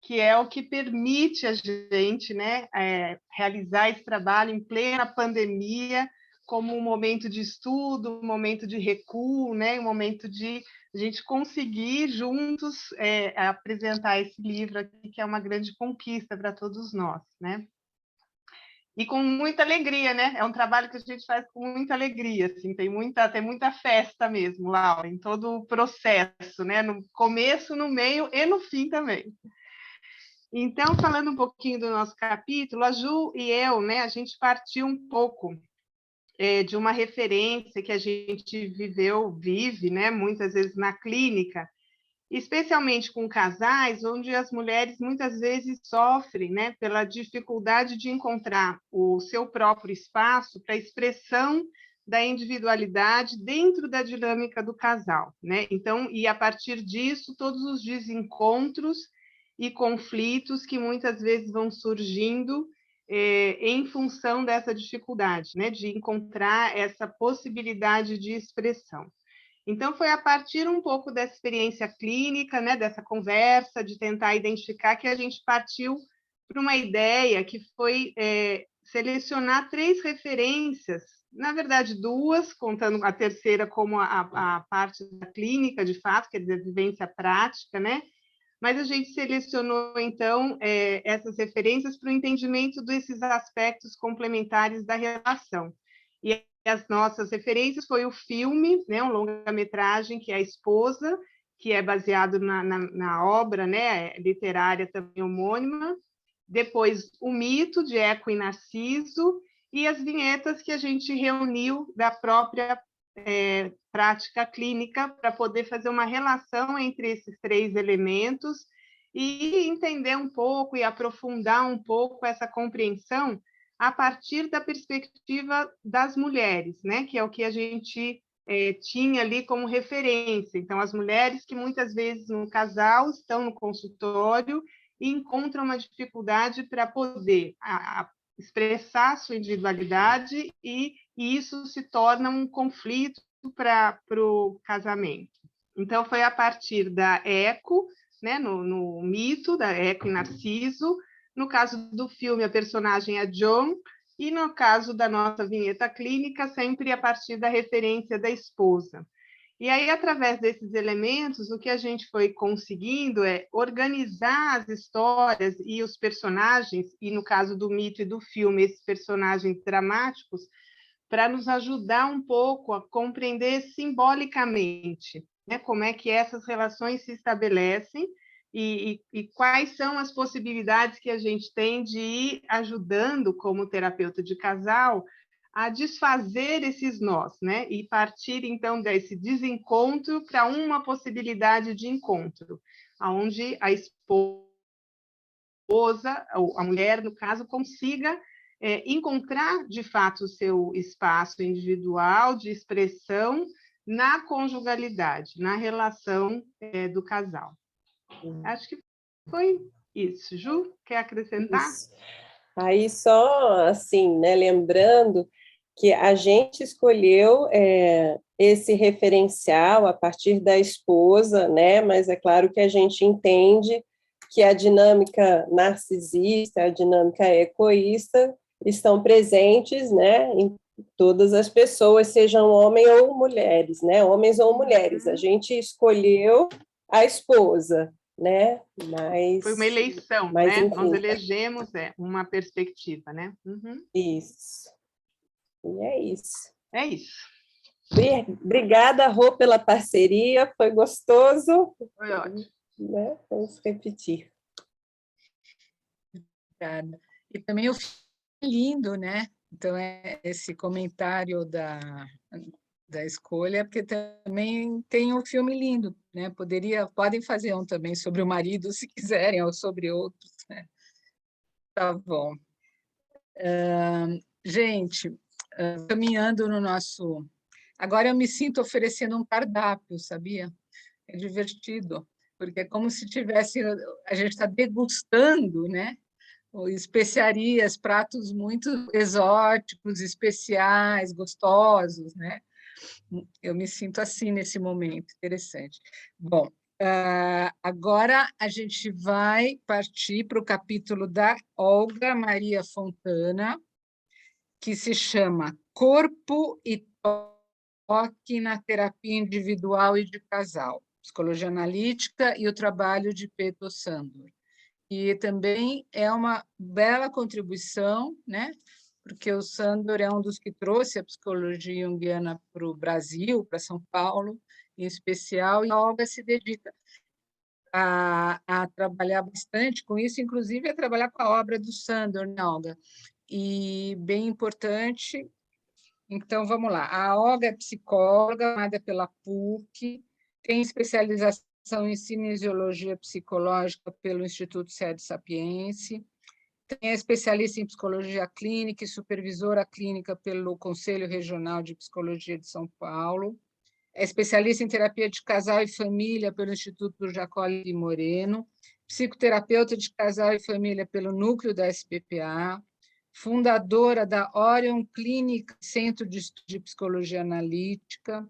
que é o que permite a gente, né, realizar esse trabalho em plena pandemia, como um momento de estudo, um momento de recuo, né, um momento de a gente conseguir juntos apresentar esse livro aqui, que é uma grande conquista para todos nós, né? E com muita alegria, né? É um trabalho que a gente faz com muita alegria, assim, tem muita festa mesmo, Laura, em todo o processo, né? No começo, no meio e no fim também. Então, falando um pouquinho do nosso capítulo, a Ju e eu, né, a gente partiu um pouco de uma referência que a gente vive, né, muitas vezes na clínica, especialmente com casais, onde as mulheres muitas vezes sofrem, né, pela dificuldade de encontrar o seu próprio espaço para a expressão da individualidade dentro da dinâmica do casal, né? Então, e a partir disso, todos os desencontros e conflitos que muitas vezes vão surgindo em função dessa dificuldade, né, de encontrar essa possibilidade de expressão. Então, foi a partir um pouco dessa experiência clínica, né, dessa conversa, de tentar identificar, que a gente partiu para uma ideia que foi selecionar 3 referências, na verdade 2, contando a terceira como a parte da clínica, de fato, quer dizer, vivência prática, né? Mas a gente selecionou, então, essas referências para o entendimento desses aspectos complementares da relação. E as nossas referências foi o filme, né, um longa-metragem, que é A Esposa, que é baseado na obra, né, literária também homônima. Depois, O Mito, de Eco e Narciso, e as vinhetas que a gente reuniu da própria prática clínica, para poder fazer uma relação entre esses 3 elementos e entender um pouco e aprofundar um pouco essa compreensão a partir da perspectiva das mulheres, né? Que é o que a gente tinha ali como referência. Então, as mulheres que muitas vezes no casal estão no consultório e encontram uma dificuldade para poder expressar sua individualidade, e isso se torna um conflito para o casamento. Então, foi a partir da Eco, né, no mito, da Eco e Narciso. No caso do filme, a personagem é John, e no caso da nossa vinheta clínica, sempre a partir da referência da esposa. E aí, através desses elementos, o que a gente foi conseguindo é organizar as histórias e os personagens, e no caso do mito e do filme, esses personagens dramáticos, para nos ajudar um pouco a compreender simbolicamente, né, como é que essas relações se estabelecem e quais são as possibilidades que a gente tem de ir ajudando, como terapeuta de casal, a desfazer esses nós, né? E partir, então, desse desencontro para uma possibilidade de encontro, onde a esposa, ou a mulher, no caso, consiga encontrar, de fato, o seu espaço individual de expressão na conjugalidade, na relação do casal. Acho que foi isso. Ju, quer acrescentar? Isso. Aí, só assim, né, lembrando que a gente escolheu esse referencial a partir da esposa, né? Mas é claro que a gente entende que a dinâmica narcisista, a dinâmica egoísta estão presentes, né, todas as pessoas, sejam homens ou mulheres, né? Homens ou mulheres. A gente escolheu a esposa, né? Mas foi uma eleição, mas, né? enfim, Nós elegemos uma perspectiva, né? Isso. E é isso. É isso. Obrigada, Rô, pela parceria. Foi gostoso. Foi ótimo. Né? Vamos repetir. Obrigada. E também o filme lindo, né? Então, esse comentário da escolha, porque também tem um filme lindo, né? Podem fazer um também sobre o marido, se quiserem, ou sobre outros, né? Tá bom. Gente, caminhando no nosso... Agora eu me sinto oferecendo um cardápio, sabia? É divertido, porque é como se tivesse... A gente está degustando, né? Especiarias, pratos muito exóticos, especiais, gostosos, né? Eu me sinto assim nesse momento, interessante. Bom, agora a gente vai partir para o capítulo da Olga Maria Fontana, que se chama Corpo e Toque na Terapia Individual e de Casal, Psicologia Analítica e o Trabalho de Peto Sandor. E também é uma bela contribuição, né? Porque o Sandor é um dos que trouxe a psicologia junguiana para o Brasil, para São Paulo, em especial, e a Olga se dedica a trabalhar bastante com isso, inclusive a trabalhar com a obra do Sandor, né, Olga? E bem importante, então vamos lá. A Olga é psicóloga, formada pela PUC, tem especialização em cinesiologia psicológica pelo Instituto Sede Sapiense, é especialista em psicologia clínica e supervisora clínica pelo Conselho Regional de Psicologia de São Paulo, é especialista em terapia de casal e família pelo Instituto Jacoli de Moreno, psicoterapeuta de casal e família pelo Núcleo da SBPA, fundadora da Orion Clínica, Centro de Estudo de Psicologia Analítica,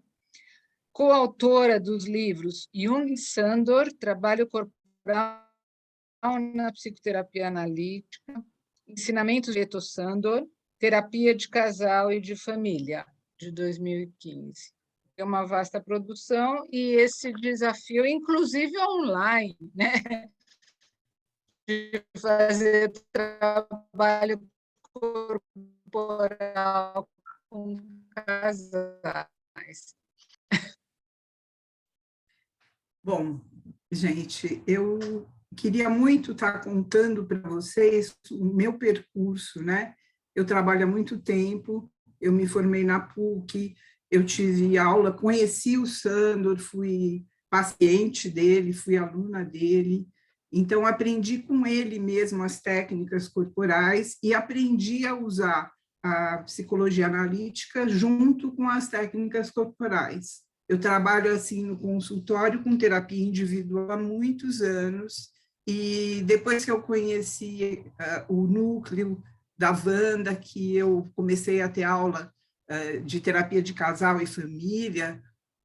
coautora dos livros Jung e Sandor, Trabalho Corporal na Psicoterapia Analítica, Ensinamentos de Peto Sandor, Terapia de Casal e de Família, de 2015. É uma vasta produção e esse desafio, inclusive online, né? De fazer trabalho corporal com casais. Bom, gente, eu queria muito estar contando para vocês o meu percurso, né? Eu trabalho há muito tempo, eu me formei na PUC, eu tive aula, conheci o Sandor, fui paciente dele, fui aluna dele, então aprendi com ele mesmo as técnicas corporais e aprendi a usar a psicologia analítica junto com as técnicas corporais. Eu trabalho assim no consultório com terapia individual há muitos anos e depois que eu conheci o núcleo da Wanda, que eu comecei a ter aula de terapia de casal e família,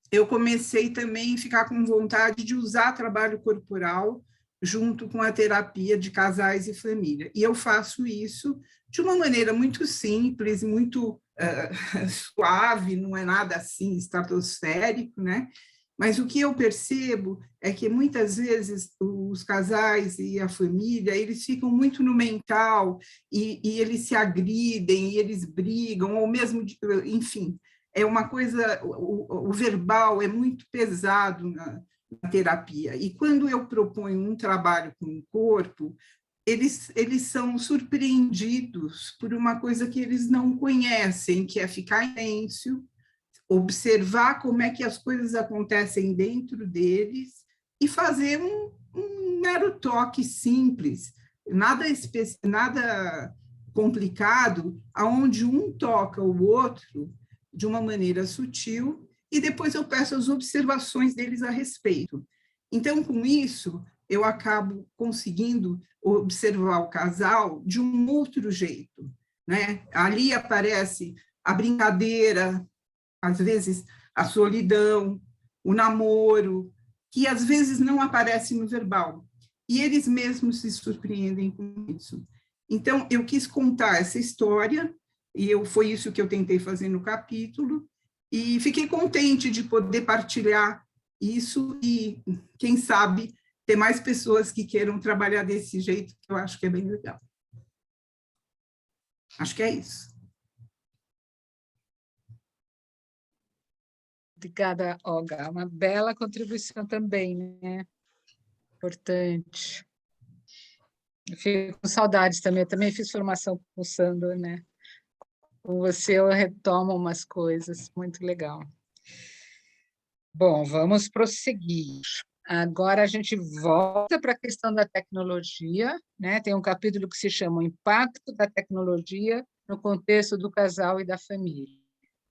eu comecei também a ficar com vontade de usar trabalho corporal junto com a terapia de casais e família. E eu faço isso de uma maneira muito simples, muito suave, não é nada assim estratosférico, né? Mas o que eu percebo é que muitas vezes os casais e a família, eles ficam muito no mental e eles se agridem, e eles brigam, ou mesmo, enfim, é uma coisa, o verbal é muito pesado na terapia. E quando eu proponho um trabalho com o corpo, eles são surpreendidos por uma coisa que eles não conhecem, que é ficar em silêncio, observar como é que as coisas acontecem dentro deles e fazer um mero toque simples, nada complicado, aonde um toca o outro de uma maneira sutil e depois eu peço as observações deles a respeito. Então, com isso, eu acabo conseguindo observar o casal de um outro jeito, né? Ali aparece a brincadeira, às vezes a solidão, o namoro, que às vezes não aparece no verbal. E eles mesmos se surpreendem com isso. Então, eu quis contar essa história foi isso que eu tentei fazer no capítulo, e fiquei contente de poder partilhar isso e, quem sabe, ter mais pessoas que queiram trabalhar desse jeito, que eu acho que é bem legal. Acho que é isso. Obrigada, Olga. Uma bela contribuição também, né? Importante. Eu fico com saudades também. Eu também fiz formação com o Sandor, né? Com você eu retomo umas coisas. Muito legal. Bom, vamos prosseguir. Agora a gente volta para a questão da tecnologia, né? Tem um capítulo que se chama O Impacto da Tecnologia no Contexto do Casal e da Família.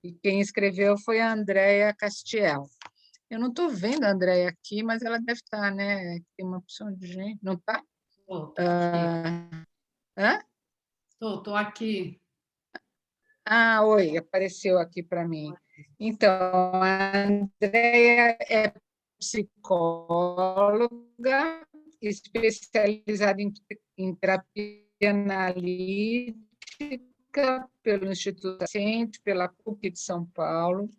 E quem escreveu foi a Andréa Castiel. Eu não estou vendo a Andréa aqui, mas ela deve estar, né? Tem uma opção de gente. Não está? Estou aqui. Hã? Estou aqui. Ah, oi, apareceu aqui para mim. Então, a Andréa é psicóloga, especializada em terapia analítica pelo Instituto Centro, pela PUC de São Paulo,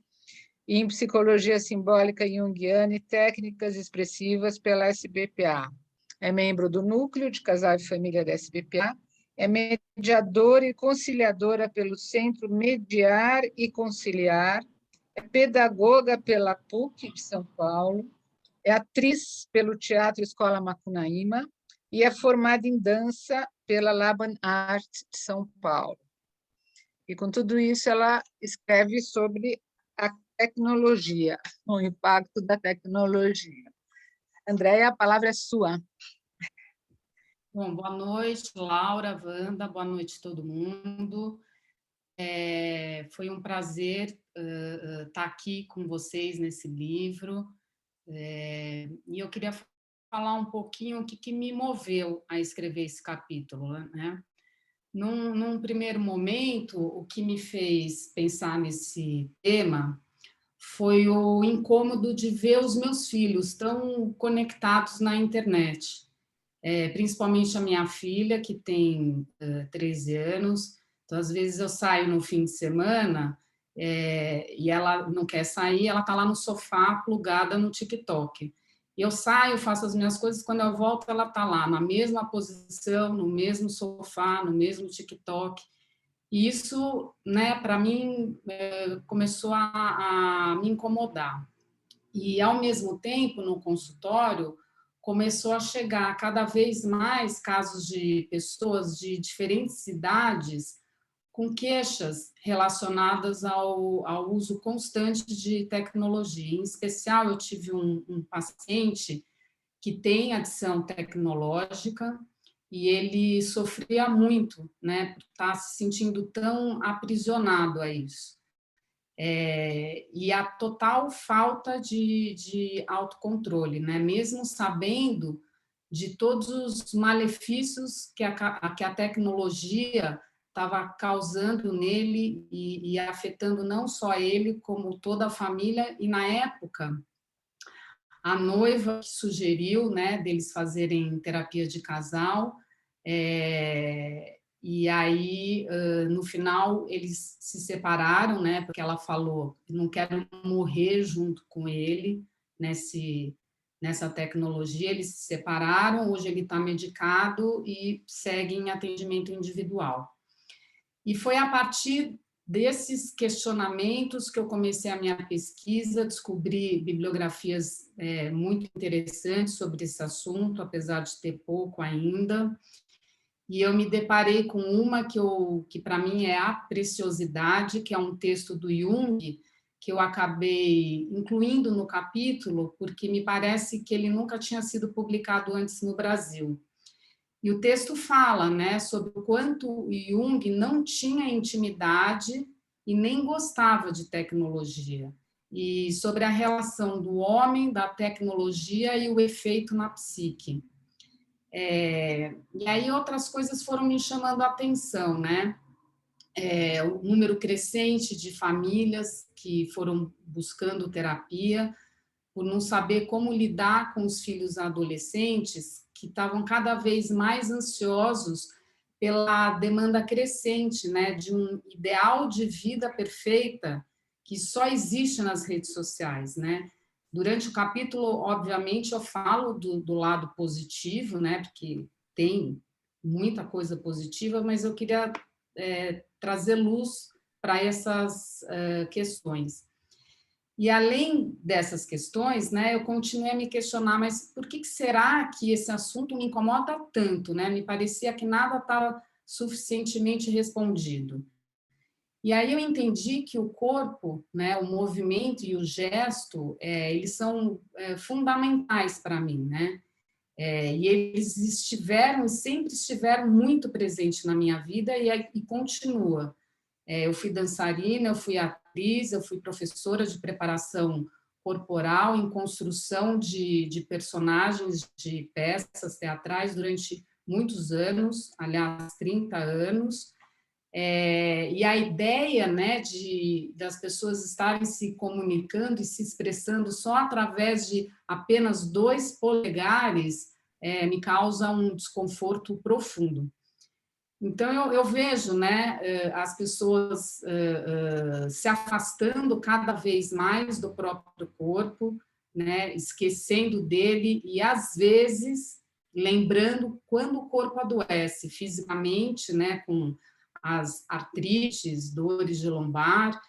e em psicologia simbólica junguiana e técnicas expressivas pela SBPA. É membro do Núcleo de Casal e Família da SBPA, é mediadora e conciliadora pelo Centro Mediar e Conciliar, é pedagoga pela PUC de São Paulo, é atriz pelo Teatro Escola Macunaíma e é formada em dança pela Laban Art de São Paulo. E, com tudo isso, ela escreve sobre a tecnologia, o impacto da tecnologia. Andréia, a palavra é sua. Bom, boa noite, Laura, Wanda, boa noite todo mundo. Foi um prazer estar aqui com vocês nesse livro. E eu queria falar um pouquinho o que me moveu a escrever esse capítulo, né? Num primeiro momento, o que me fez pensar nesse tema foi o incômodo de ver os meus filhos tão conectados na internet. Principalmente a minha filha, que tem 13 anos. Então, às vezes, eu saio no fim de semana e ela não quer sair, ela está lá no sofá, plugada no TikTok. E eu saio, faço as minhas coisas, quando eu volto, ela está lá, na mesma posição, no mesmo sofá, no mesmo TikTok. E isso, né, para mim, começou a me incomodar. E, ao mesmo tempo, no consultório, começou a chegar cada vez mais casos de pessoas de diferentes idades com queixas relacionadas ao uso constante de tecnologia. Em especial, eu tive um paciente que tem adição tecnológica e ele sofria muito, né, por estar se sentindo tão aprisionado a isso. E a total falta de autocontrole, né? Mesmo sabendo de todos os malefícios que a tecnologia estava causando nele e afetando não só ele, como toda a família. E, na época, a noiva que sugeriu, né, deles fazerem terapia de casal, e aí, no final, eles se separaram, né? Porque ela falou, não quero morrer junto com ele nessa tecnologia. Eles se separaram, hoje ele está medicado e segue em atendimento individual. E foi a partir desses questionamentos que eu comecei a minha pesquisa, descobri bibliografias muito interessantes sobre esse assunto, apesar de ter pouco ainda. E eu me deparei com uma que para mim é a preciosidade, que é um texto do Jung, que eu acabei incluindo no capítulo, porque me parece que ele nunca tinha sido publicado antes no Brasil. E o texto fala, né, sobre o quanto Jung não tinha intimidade e nem gostava de tecnologia, e sobre a relação do homem, da tecnologia e o efeito na psique. E aí outras coisas foram me chamando a atenção, né? O número crescente de famílias que foram buscando terapia, por não saber como lidar com os filhos adolescentes que estavam cada vez mais ansiosos pela demanda crescente, né, de um ideal de vida perfeita que só existe nas redes sociais, né? Durante o capítulo, obviamente, eu falo do lado positivo, né, porque tem muita coisa positiva, mas eu queria trazer luz para essas questões. E, além dessas questões, né, eu continuei a me questionar, mas por que será que esse assunto me incomoda tanto? Né? Me parecia que nada estava suficientemente respondido. E aí eu entendi que o corpo, né, o movimento e o gesto, eles são fundamentais para mim, né? E eles estiveram e sempre estiveram muito presentes na minha vida e continua. Eu fui dançarina, eu fui atriz, eu fui professora de preparação corporal em construção de personagens de peças teatrais durante muitos anos, aliás, 30 anos. E a ideia, né, das pessoas estarem se comunicando e se expressando só através de apenas 2 polegares me causa um desconforto profundo. Então, eu vejo, né, as pessoas se afastando cada vez mais do próprio corpo, né, esquecendo dele e, às vezes, lembrando quando o corpo adoece fisicamente, né, com as artrites, dores de lombar,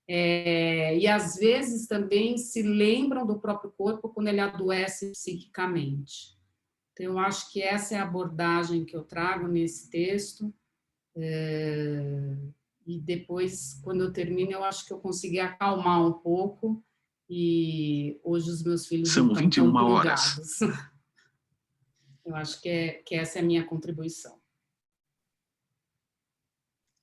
e, às vezes, também se lembram do próprio corpo quando ele adoece psiquicamente. Então, eu acho que essa é a abordagem que eu trago nesse texto. E depois, quando eu termino, eu acho que eu consegui acalmar um pouco. E hoje os meus filhos São não estão 21 tão horas. grudados. Eu acho que essa é a minha contribuição.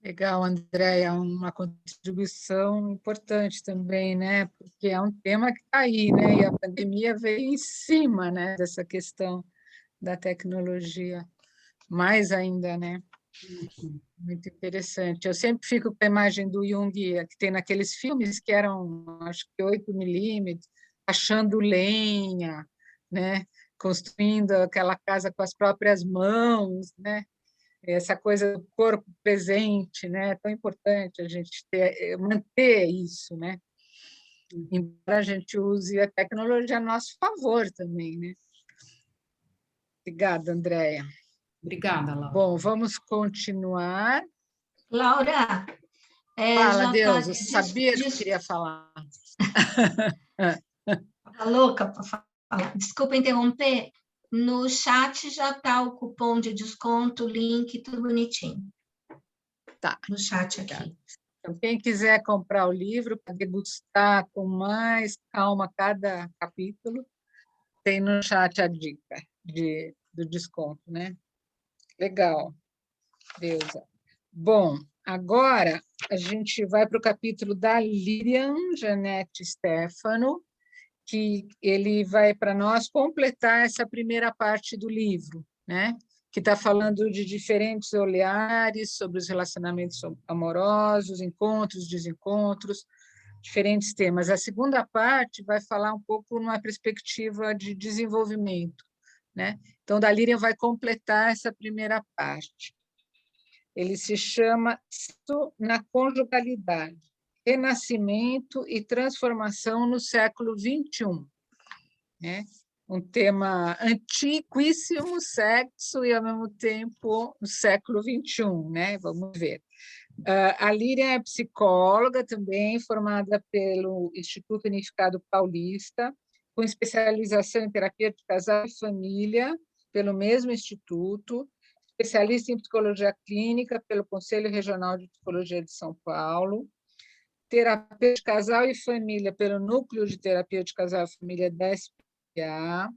Legal, Andréia, uma contribuição importante também, né? Porque é um tema que está aí, né? E a pandemia veio em cima, né, dessa questão da tecnologia, mais ainda, né? Muito interessante. Eu sempre fico com a imagem do Jung, que tem naqueles filmes que eram, acho que 8 milímetros, achando lenha, né? Construindo aquela casa com as próprias mãos, né? Essa coisa do corpo presente, né? É tão importante a gente manter isso, né? Embora a gente use a tecnologia a nosso favor também, né? Obrigada, Andréia. Obrigada, Laura. Bom, vamos continuar. Laura, Fala, Deus, eu sabia que eu queria falar. Estava louca para falar. Desculpa interromper. No chat já está o cupom de desconto, o link, tudo bonitinho. Tá. No chat aqui. Então, quem quiser comprar o livro para degustar com mais calma cada capítulo, tem no chat a dica do desconto, né? Legal, Deusa. Bom, agora a gente vai para o capítulo da Lilian Janete Stefano, que ele vai para nós completar essa primeira parte do livro, né? Que está falando de diferentes olhares sobre os relacionamentos amorosos, encontros, desencontros, diferentes temas. A segunda parte vai falar um pouco numa perspectiva de desenvolvimento, né? Então, da Lilian vai completar essa primeira parte. Ele se chama Na Conjugalidade, Renascimento e Transformação no século XXI. Né? Um tema antiquíssimo, sexo, e, ao mesmo tempo, no século XXI. Né? Vamos ver. A Lilian é psicóloga também, formada pelo Instituto Unificado Paulista, com especialização em terapia de casal e família, pelo mesmo instituto, especialista em psicologia clínica pelo Conselho Regional de Psicologia de São Paulo, terapia de casal e família pelo Núcleo de Terapia de Casal e Família da SPA.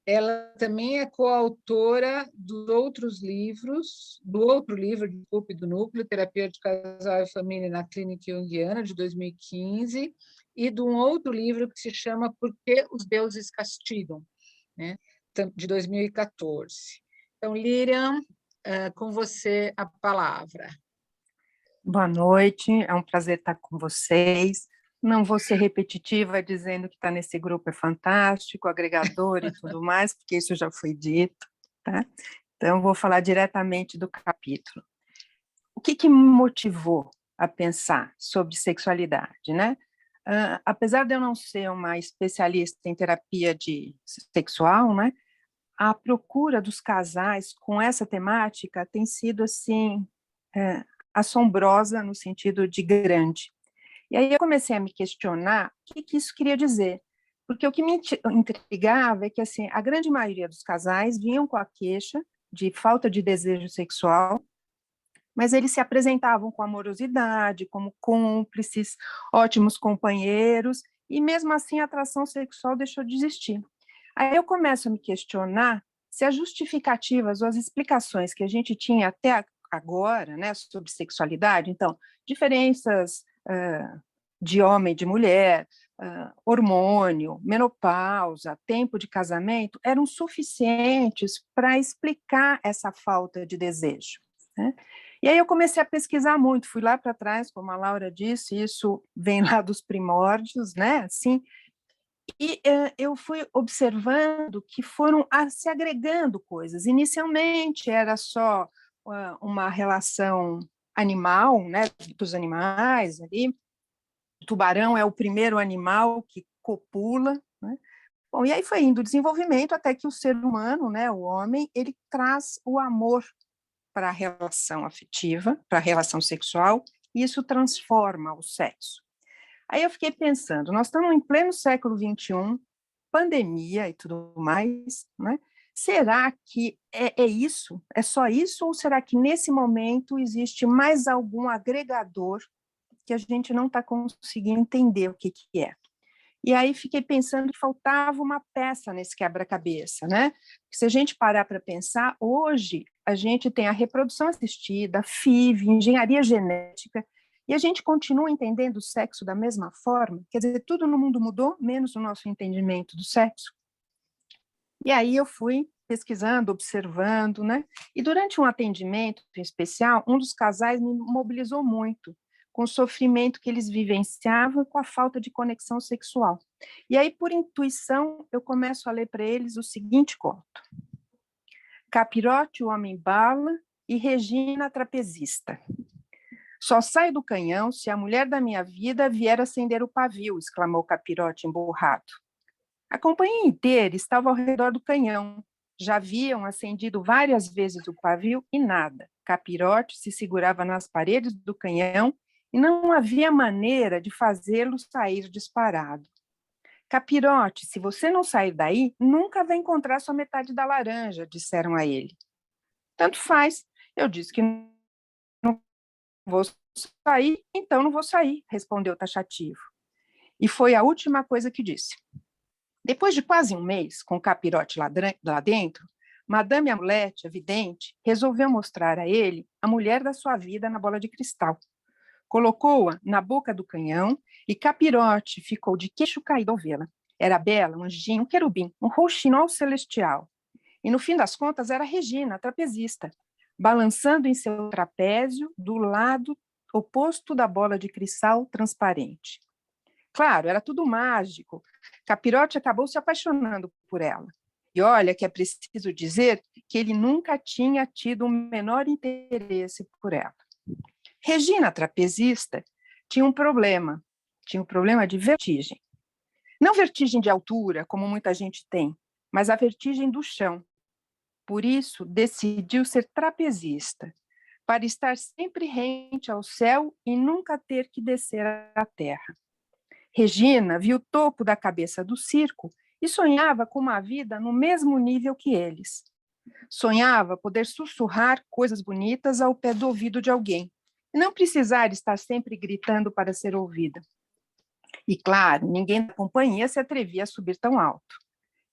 Ela também é coautora dos outros livros, do outro livro, desculpe, do Núcleo, Terapia de Casal e Família na Clínica Jungiana, de 2015, e de um outro livro que se chama Por que os Deuses Castigam, né, de 2014. Então, Lilian, com você a palavra. Boa noite, é um prazer estar com vocês. Não vou ser repetitiva dizendo que estar nesse grupo é fantástico, agregador e tudo mais, porque isso já foi dito, tá? Então, vou falar diretamente do capítulo. O que me motivou a pensar sobre sexualidade, né? Apesar de eu não ser uma especialista em terapia sexual, né, a procura dos casais com essa temática tem sido, assim, assombrosa no sentido de grande. E aí eu comecei a me questionar o que isso queria dizer, porque o que me intrigava é que, assim, a grande maioria dos casais vinham com a queixa de falta de desejo sexual, mas eles se apresentavam com amorosidade, como cúmplices, ótimos companheiros, e mesmo assim a atração sexual deixou de existir. Aí eu começo a me questionar se as justificativas ou as explicações que a gente tinha até agora, né, sobre sexualidade, então, diferenças de homem e de mulher, hormônio, menopausa, tempo de casamento, eram suficientes para explicar essa falta de desejo, né? E aí eu comecei a pesquisar muito, fui lá para trás, como a Laura disse, isso vem lá dos primórdios, né? Assim, e eu fui observando que foram se agregando coisas. Inicialmente era só uma relação animal, né, dos animais ali. O tubarão é o primeiro animal que copula, né? Bom, e aí foi indo o desenvolvimento até que o ser humano, né, o homem, ele traz o amor para a relação afetiva, para a relação sexual, e isso transforma o sexo. Aí eu fiquei pensando, nós estamos em pleno século XXI, pandemia e tudo mais, né? Será que é isso? É só isso? Ou será que nesse momento existe mais algum agregador que a gente não está conseguindo entender o que é? E aí fiquei pensando que faltava uma peça nesse quebra-cabeça, né? Se a gente parar para pensar, hoje a gente tem a reprodução assistida, FIV, engenharia genética, e a gente continua entendendo o sexo da mesma forma? Quer dizer, tudo no mundo mudou, menos o nosso entendimento do sexo? E aí eu fui pesquisando, observando, né? E durante um atendimento em especial, um dos casais me mobilizou muito, com o sofrimento que eles vivenciavam e com a falta de conexão sexual. E aí, por intuição, eu começo a ler para eles o seguinte conto. Capirote, o homem-bala, e Regina, a trapezista. Só saio do canhão se a mulher da minha vida vier acender o pavio, exclamou Capirote emburrado. A companhia inteira estava ao redor do canhão. Já haviam acendido várias vezes o pavio e nada. Capirote se segurava nas paredes do canhão e não havia maneira de fazê-lo sair disparado. Capirote, se você não sair daí, nunca vai encontrar sua metade da laranja, disseram a ele. Tanto faz. Eu disse que não vou sair, então não vou sair, respondeu taxativo. E foi a última coisa que disse. Depois de quase um mês, com o Capirote lá dentro, Madame Amulete, a vidente, resolveu mostrar a ele a mulher da sua vida na bola de cristal. Colocou-a na boca do canhão e Capirote ficou de queixo caído ao vê-la. Era bela, um anjinho, um querubim, um rouxinol celestial. E, no fim das contas, era Regina, a trapezista, balançando em seu trapézio do lado oposto da bola de cristal transparente. Claro, era tudo mágico. Capirote acabou se apaixonando por ela. E olha que é preciso dizer que ele nunca tinha tido o menor interesse por ela. Regina, a trapezista, tinha um problema de vertigem. Não vertigem de altura, como muita gente tem, mas a vertigem do chão. Por isso, decidiu ser trapezista, para estar sempre rente ao céu e nunca ter que descer à terra. Regina viu o topo da cabeça do circo e sonhava com uma vida no mesmo nível que eles. Sonhava poder sussurrar coisas bonitas ao pé do ouvido de alguém, e não precisar estar sempre gritando para ser ouvida. E, claro, ninguém da companhia se atrevia a subir tão alto.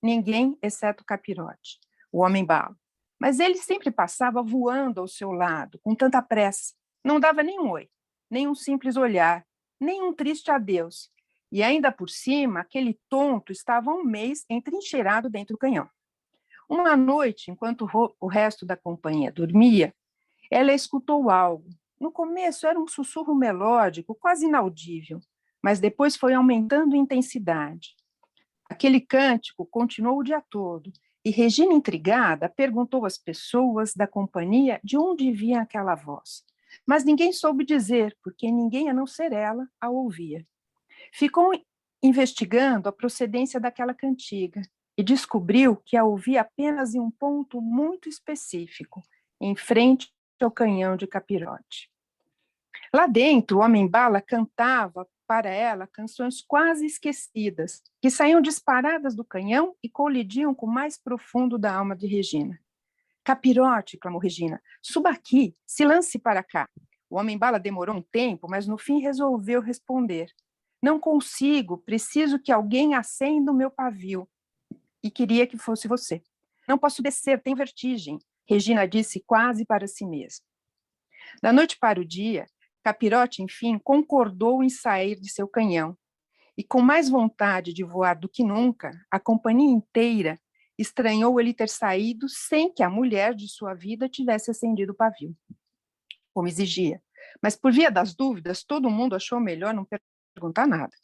Ninguém, exceto o Capirote, o homem-bala. Mas ele sempre passava voando ao seu lado, com tanta pressa. Não dava nem um oi, nem um simples olhar, nem um triste adeus. E ainda por cima, aquele tonto estava há um mês entrincheirado dentro do canhão. Uma noite, enquanto o resto da companhia dormia, ela escutou algo. No começo era um sussurro melódico, quase inaudível, mas depois foi aumentando em intensidade. Aquele cântico continuou o dia todo, E Regina, intrigada, perguntou às pessoas da companhia de onde vinha aquela voz. Mas ninguém soube dizer, porque ninguém, a não ser ela, a ouvia. Ficou investigando a procedência daquela cantiga e descobriu que a ouvia apenas em um ponto muito específico, em frente ao canhão de Capirote. Lá dentro, o Homem-Bala cantava para ela canções quase esquecidas, que saíam disparadas do canhão e colidiam com o mais profundo da alma de Regina. Capirote, clamou Regina, suba aqui, se lance para cá. O Homem-Bala demorou um tempo, mas no fim resolveu responder. Não consigo, preciso que alguém acenda o meu pavio. E queria que fosse você. Não posso descer, tenho vertigem, Regina disse quase para si mesma. Da noite para o dia, Capirote, enfim, concordou em sair de seu canhão. E com mais vontade de voar do que nunca, a companhia inteira estranhou ele ter saído sem que a mulher de sua vida tivesse acendido o pavio, como exigia. Mas, por via das dúvidas, todo mundo achou melhor não perguntar nada.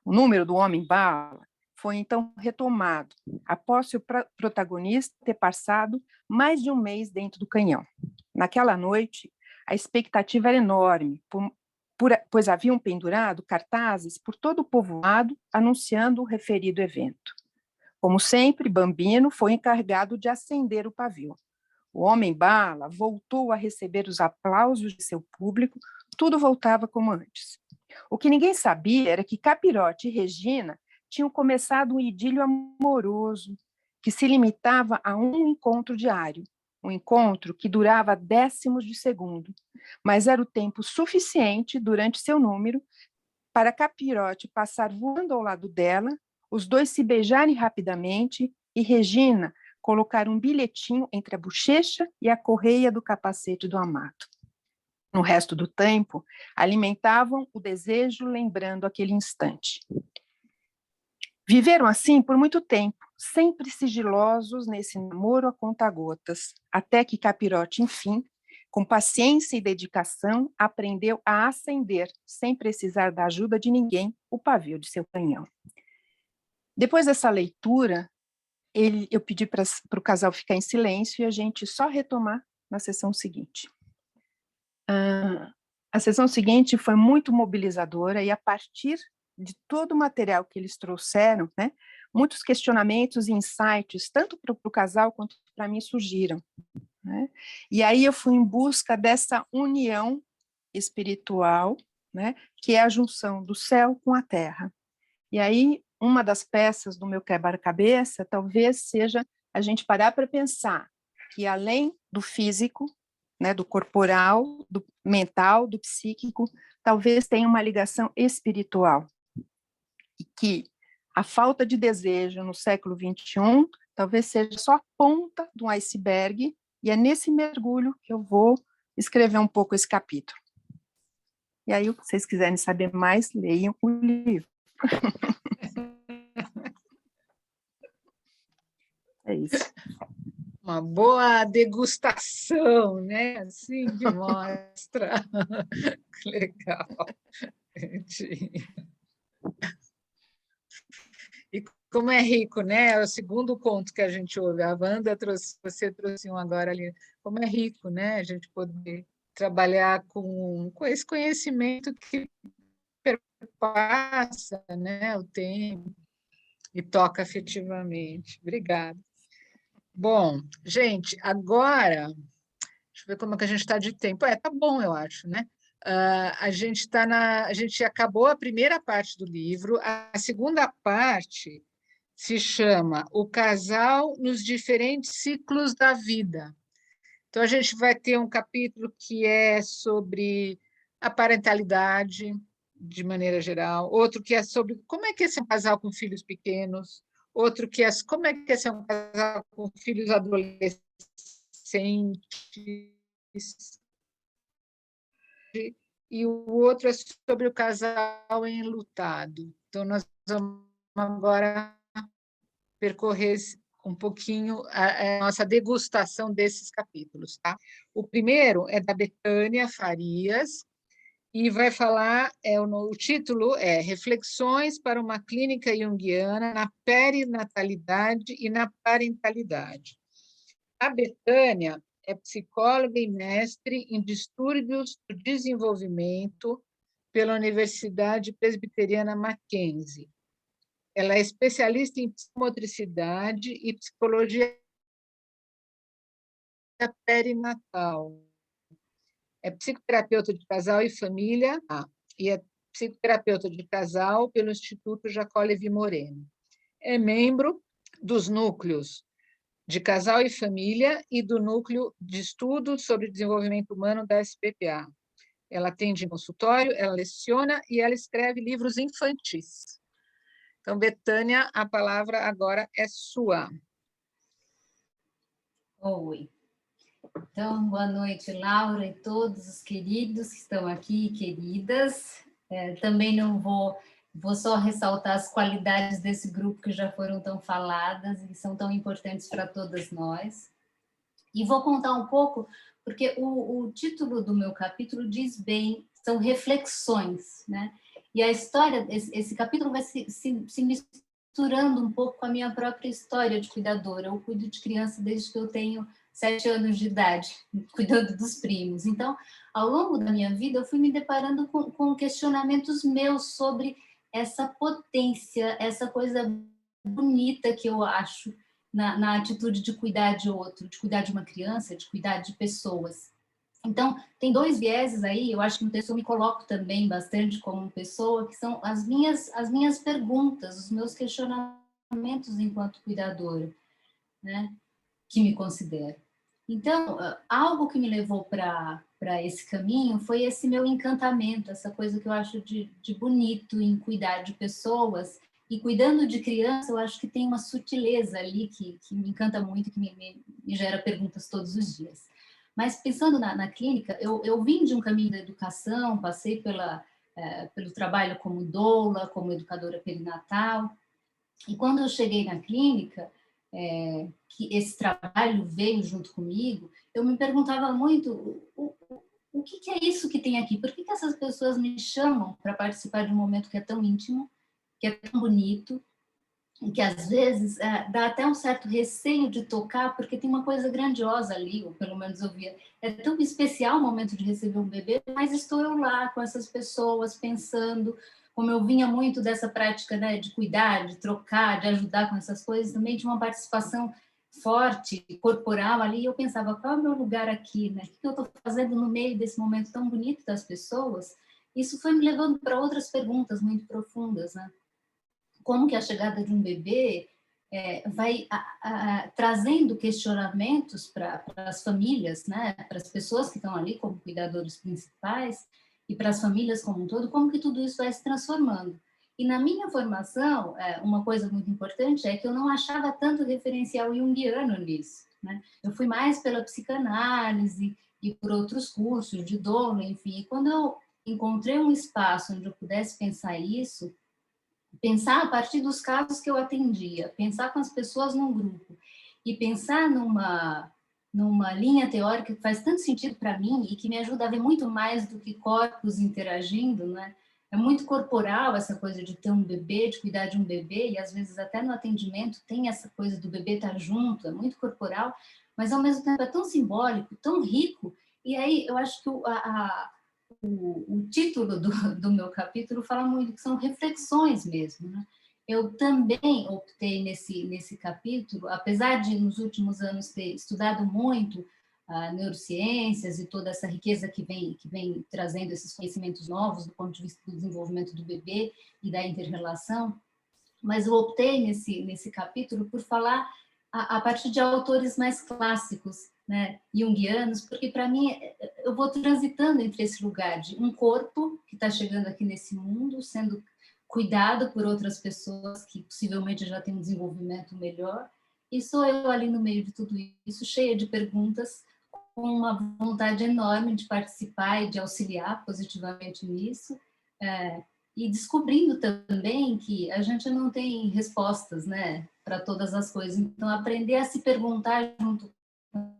O número do Homem-Bala foi então retomado, após o protagonista ter passado mais de um mês dentro do canhão. Naquela noite, a expectativa era enorme, pois haviam pendurado cartazes por todo o povoado anunciando o referido evento. Como sempre, Bambino foi encarregado de acender o pavio. O Homem-Bala voltou a receber os aplausos de seu público, tudo voltava como antes. O que ninguém sabia era que Capirote e Regina tinham começado um idílio amoroso, que se limitava a um encontro diário, um encontro que durava décimos de segundo, mas era o tempo suficiente durante seu número para Capirote passar voando ao lado dela, os dois se beijarem rapidamente e Regina colocar um bilhetinho entre a bochecha e a correia do capacete do amado. No resto do tempo, alimentavam o desejo lembrando aquele instante. Viveram assim por muito tempo, sempre sigilosos nesse namoro a conta-gotas, até que Capirote, enfim, com paciência e dedicação, aprendeu a acender, sem precisar da ajuda de ninguém, o pavio de seu canhão. Depois dessa leitura, eu pedi para o casal ficar em silêncio e a gente só retomar na sessão seguinte. A sessão seguinte foi muito mobilizadora e, a partir de todo o material que eles trouxeram, né, muitos questionamentos e insights, tanto para o casal quanto para mim, surgiram. Né? E aí eu fui em busca dessa união espiritual, né, que é a junção do céu com a terra. E aí, uma das peças do meu quebra-cabeça talvez seja a gente parar para pensar que, além do físico, né, do corporal, do mental, do psíquico, talvez tenha uma ligação espiritual. E que a falta de desejo no século XXI talvez seja só a ponta de um iceberg, e é nesse mergulho que eu vou escrever um pouco esse capítulo. E aí, se vocês quiserem saber mais, leiam o livro. É isso. Uma boa degustação, né? Assim que mostra. Que legal. E como é rico, né? É o segundo conto que a gente ouve. A Wanda trouxe, você trouxe um agora ali. Como é rico, né? A gente poder trabalhar com esse conhecimento que perpassa, né, o tempo e toca afetivamente. Obrigada. Bom, gente, agora, deixa eu ver como é que a gente está de tempo. Tá bom, eu acho, né? A gente acabou a primeira parte do livro, a segunda parte se chama O Casal nos Diferentes Ciclos da Vida. Então, a gente vai ter um capítulo que é sobre a parentalidade, de maneira geral, outro que é sobre como é que é ser um casal com filhos pequenos, outro que é como é que é ser um casal com filhos adolescentes, e o outro é sobre o casal enlutado. Então, nós vamos agora percorrer um pouquinho a nossa degustação desses capítulos. Tá? O primeiro é da Betânia Farias, e vai falar, o título é Reflexões para uma Clínica Junguiana na Perinatalidade e na Parentalidade. A Betânia é psicóloga e mestre em distúrbios do desenvolvimento pela Universidade Presbiteriana Mackenzie. Ela é especialista em psicomotricidade e psicologia perinatal. É psicoterapeuta de casal e família e é psicoterapeuta de casal pelo Instituto Jacó Levi Moreno. É membro dos núcleos de casal e família e do núcleo de estudos sobre desenvolvimento humano da SPPA. Ela atende em consultório, ela leciona e ela escreve livros infantis. Então, Betânia, a palavra agora é sua. Oi. Então, boa noite, Laura, e todos os queridos que estão aqui, queridas. Também não vou só ressaltar as qualidades desse grupo que já foram tão faladas e são tão importantes para todas nós. E vou contar um pouco, porque o título do meu capítulo diz bem, são reflexões, né? E a história, esse capítulo vai se misturando um pouco com a minha própria história de cuidadora. Eu cuido de criança desde que eu tenho 7 anos de idade, cuidando dos primos. Então, ao longo da minha vida, eu fui me deparando com questionamentos meus sobre essa potência, essa coisa bonita que eu acho na atitude de cuidar de outro, de cuidar de uma criança, de cuidar de pessoas. Então, tem 2 vieses aí, eu acho que no texto eu me coloco também bastante como pessoa, que são as minhas perguntas, os meus questionamentos enquanto cuidadora, né, que me considero. Então, algo que me levou para esse caminho foi esse meu encantamento, essa coisa que eu acho de bonito em cuidar de pessoas. E cuidando de criança, eu acho que tem uma sutileza ali que me encanta muito, que me gera perguntas todos os dias. Mas pensando na clínica, eu vim de um caminho da educação, passei pelo trabalho como doula, como educadora perinatal. E quando eu cheguei na clínica, que esse trabalho veio junto comigo, eu me perguntava muito o que é isso que tem aqui? Por que essas pessoas me chamam para participar de um momento que é tão íntimo, que é tão bonito, e que às vezes dá até um certo receio de tocar, porque tem uma coisa grandiosa ali, ou pelo menos eu via. É tão especial o momento de receber um bebê, mas estou eu lá com essas pessoas pensando, como eu vinha muito dessa prática, né, de cuidar, de trocar, de ajudar com essas coisas, também de uma participação forte, corporal ali, e eu pensava, qual é o meu lugar aqui, né? O que eu estou fazendo no meio desse momento tão bonito das pessoas? Isso foi me levando para outras perguntas muito profundas, né? Como que a chegada de um bebê vai trazendo questionamentos para as famílias, né? Para as pessoas que estão ali como cuidadores principais e para as famílias como um todo, como que tudo isso vai se transformando. E na minha formação, uma coisa muito importante é que eu não achava tanto referencial junguiano nisso, né? Eu fui mais pela psicanálise e por outros cursos de doula, enfim. E quando eu encontrei um espaço onde eu pudesse pensar isso, pensar a partir dos casos que eu atendia, pensar com as pessoas num grupo e pensar numa linha teórica que faz tanto sentido para mim e que me ajuda a ver muito mais do que corpos interagindo, né? É muito corporal essa coisa de ter um bebê, de cuidar de um bebê, e às vezes até no atendimento tem essa coisa do bebê estar junto, é muito corporal, mas ao mesmo tempo é tão simbólico, tão rico, e aí eu acho que o título do meu capítulo fala muito que são reflexões mesmo, né? Eu também optei nesse capítulo, apesar de nos últimos anos ter estudado muito neurociências e toda essa riqueza que vem trazendo esses conhecimentos novos do ponto de vista do desenvolvimento do bebê e da inter-relação, mas eu optei nesse capítulo por falar a partir de autores mais clássicos, né, junguianos, porque para mim eu vou transitando entre esse lugar de um corpo que está chegando aqui nesse mundo, sendo cuidado por outras pessoas que possivelmente já têm um desenvolvimento melhor, e sou eu ali no meio de tudo isso, cheia de perguntas, com uma vontade enorme de participar e de auxiliar positivamente nisso, e descobrindo também que a gente não tem respostas, né, para todas as coisas. Então, aprender a se perguntar junto com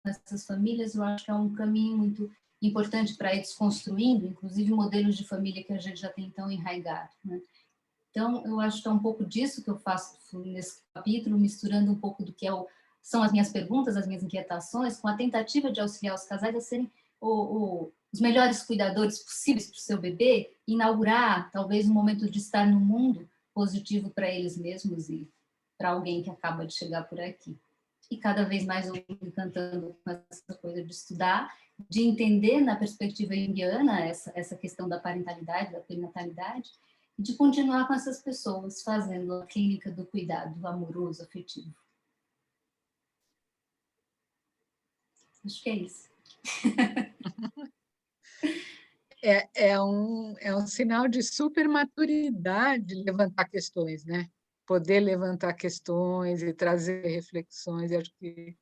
essas famílias, eu acho que é um caminho muito importante para ir desconstruindo, inclusive modelos de família que a gente já tem tão enraizado, né? Então, eu acho que é um pouco disso que eu faço nesse capítulo, misturando um pouco do que são as minhas perguntas, as minhas inquietações, com a tentativa de auxiliar os casais a serem os melhores cuidadores possíveis para o seu bebê, inaugurar talvez um momento de estar no mundo positivo para eles mesmos e para alguém que acaba de chegar por aqui. E cada vez mais eu me encantando com essa coisa de estudar, de entender na perspectiva junguiana essa questão da parentalidade, da perinatalidade, e de continuar com essas pessoas fazendo a clínica do cuidado amoroso, afetivo. Acho que é isso. É um sinal de super maturidade levantar questões, né? Poder levantar questões e trazer reflexões. Eu acho que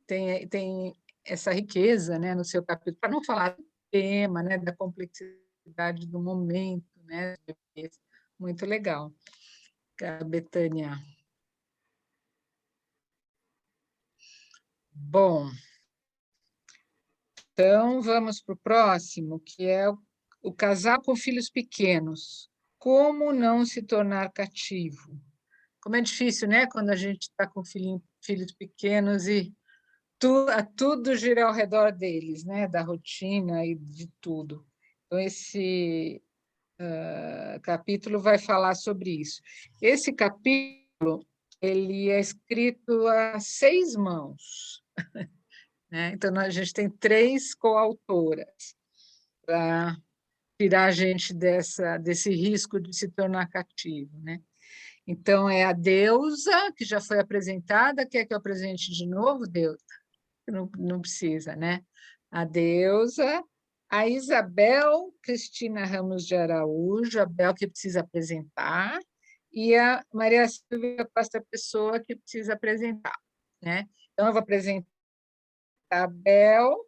tem essa riqueza, né, no seu capítulo, para não falar do tema, né, da complexidade do momento, né? Muito legal. Betânia. Bom, então vamos para o próximo, que é o casal com filhos pequenos. Como não se tornar cativo? Como é difícil, né, quando a gente está com filhos pequenos e tudo gira ao redor deles, né, da rotina e de tudo. Então, esse capítulo vai falar sobre isso. Esse capítulo ele é escrito a 6 mãos, né? Então, a gente tem 3 coautoras para tirar a gente desse risco de se tornar cativo, né? Então, é a Deusa, que já foi apresentada. Quer que eu apresente de novo, Deusa? Não precisa, né? A Deusa, a Isabel Cristina Ramos de Araújo, a Bel, que precisa apresentar, e a Maria Silvia Costa Pessoa, que precisa apresentar, né? Então, eu vou apresentar a Bel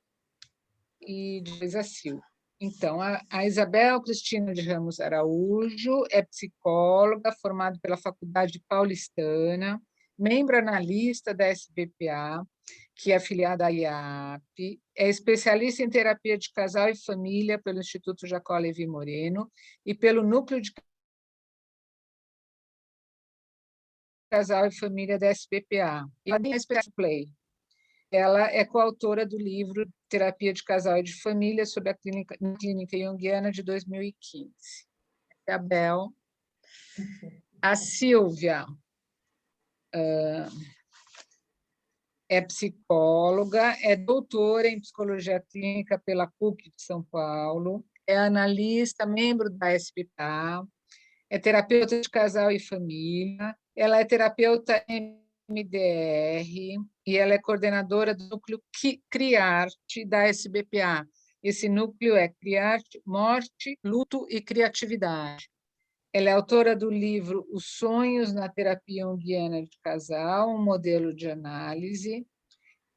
e depois a Silvia. Então, a Isabel Cristina de Ramos Araújo é psicóloga, formada pela Faculdade Paulistana, membro analista da SBPA, que é afiliada à IAP, é especialista em terapia de casal e família pelo Instituto Jacó Levi Moreno e pelo Núcleo de Casal e Família da SBPA. E ela tem a Special Play. Ela é coautora do livro Terapia de Casal e de Família sobre a clínica junguiana de 2015. A Bel. A Silvia é psicóloga, é doutora em psicologia clínica pela PUC de São Paulo, é analista, membro da SBPA, é terapeuta de casal e família, ela é terapeuta MDR e ela é coordenadora do núcleo Criarte da SBPA. Esse núcleo é Criarte, Morte, Luto e Criatividade. Ela é autora do livro Os Sonhos na Terapia Junguiana de Casal, um modelo de análise.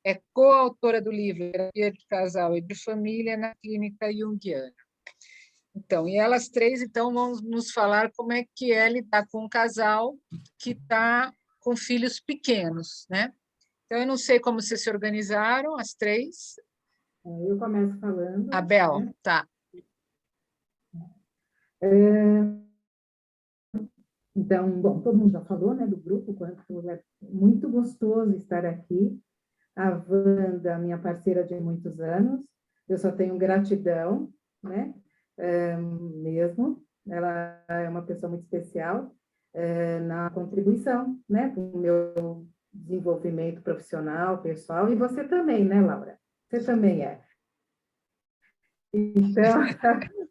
É coautora do livro Terapia de Casal e de Família na Clínica Junguiana. Então, e elas 3 então, vão nos falar como é que é lidar com um casal que está com filhos pequenos, né? Então, eu não sei como vocês se organizaram, as 3. Eu começo falando. A Bel, né? Tá. Então, bom, todo mundo já falou, né, do grupo, quanto é muito gostoso estar aqui. A Wanda, minha parceira de muitos anos, eu só tenho gratidão, né, mesmo. Ela é uma pessoa muito especial na contribuição, né, para o meu desenvolvimento profissional, pessoal, e você também, né, Laura? Você também é. Então,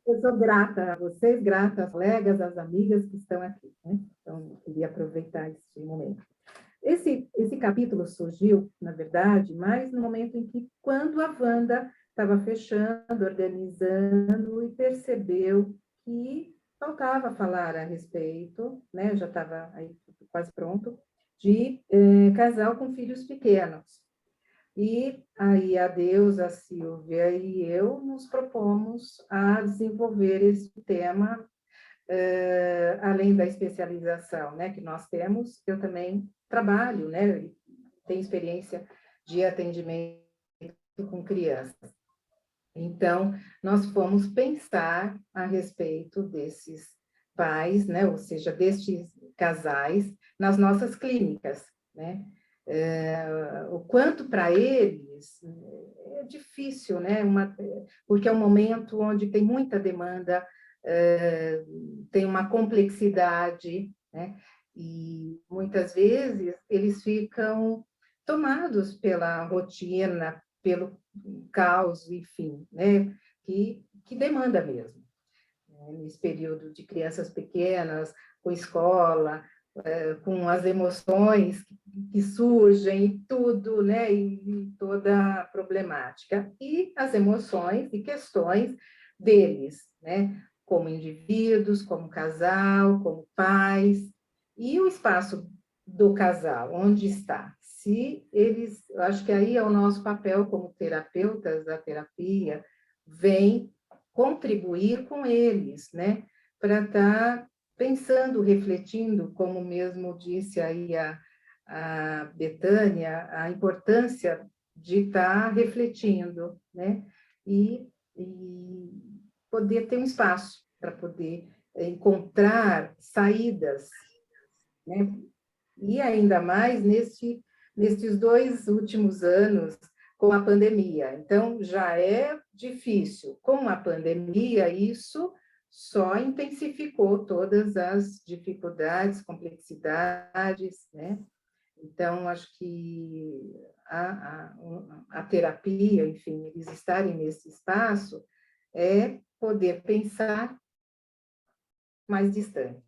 eu sou grata a vocês, grata às colegas, às amigas que estão aqui, né? Então, eu queria aproveitar esse momento. Esse capítulo surgiu, na verdade, mais no momento em que, quando a Wanda estava fechando, organizando e percebeu que faltava falar a respeito, né? Já estava aí quase pronto, de casal com filhos pequenos. E aí a Deusa, a Silvia e eu nos propomos a desenvolver esse tema, além da especialização, né, que nós temos. Eu também trabalho, né, tenho experiência de atendimento com crianças. Então, nós fomos pensar a respeito desses pais, né, ou seja, destes casais, nas nossas clínicas, né? O quanto para eles é difícil, né? Porque é um momento onde tem muita demanda, tem uma complexidade, né? E muitas vezes eles ficam tomados pela rotina, pelo caos, enfim, né? Que demanda mesmo. Nesse período de crianças pequenas, com escola, com as emoções que surgem e tudo, né? E toda a problemática. E as emoções e questões deles, né? Como indivíduos, como casal, como pais. E o espaço do casal, onde está? Se eles, eu acho que aí é o nosso papel como terapeutas da terapia, vem contribuir com eles, né? Para estar pensando, refletindo, como mesmo disse aí a Betânia, a importância de estar refletindo, né? E poder ter um espaço para poder encontrar saídas, né? E ainda mais nesses 2 últimos anos com a pandemia. Então, já é difícil. Com a pandemia, isso só intensificou todas as dificuldades, complexidades, né? Então, acho que a terapia, enfim, eles estarem nesse espaço, é poder pensar mais distante,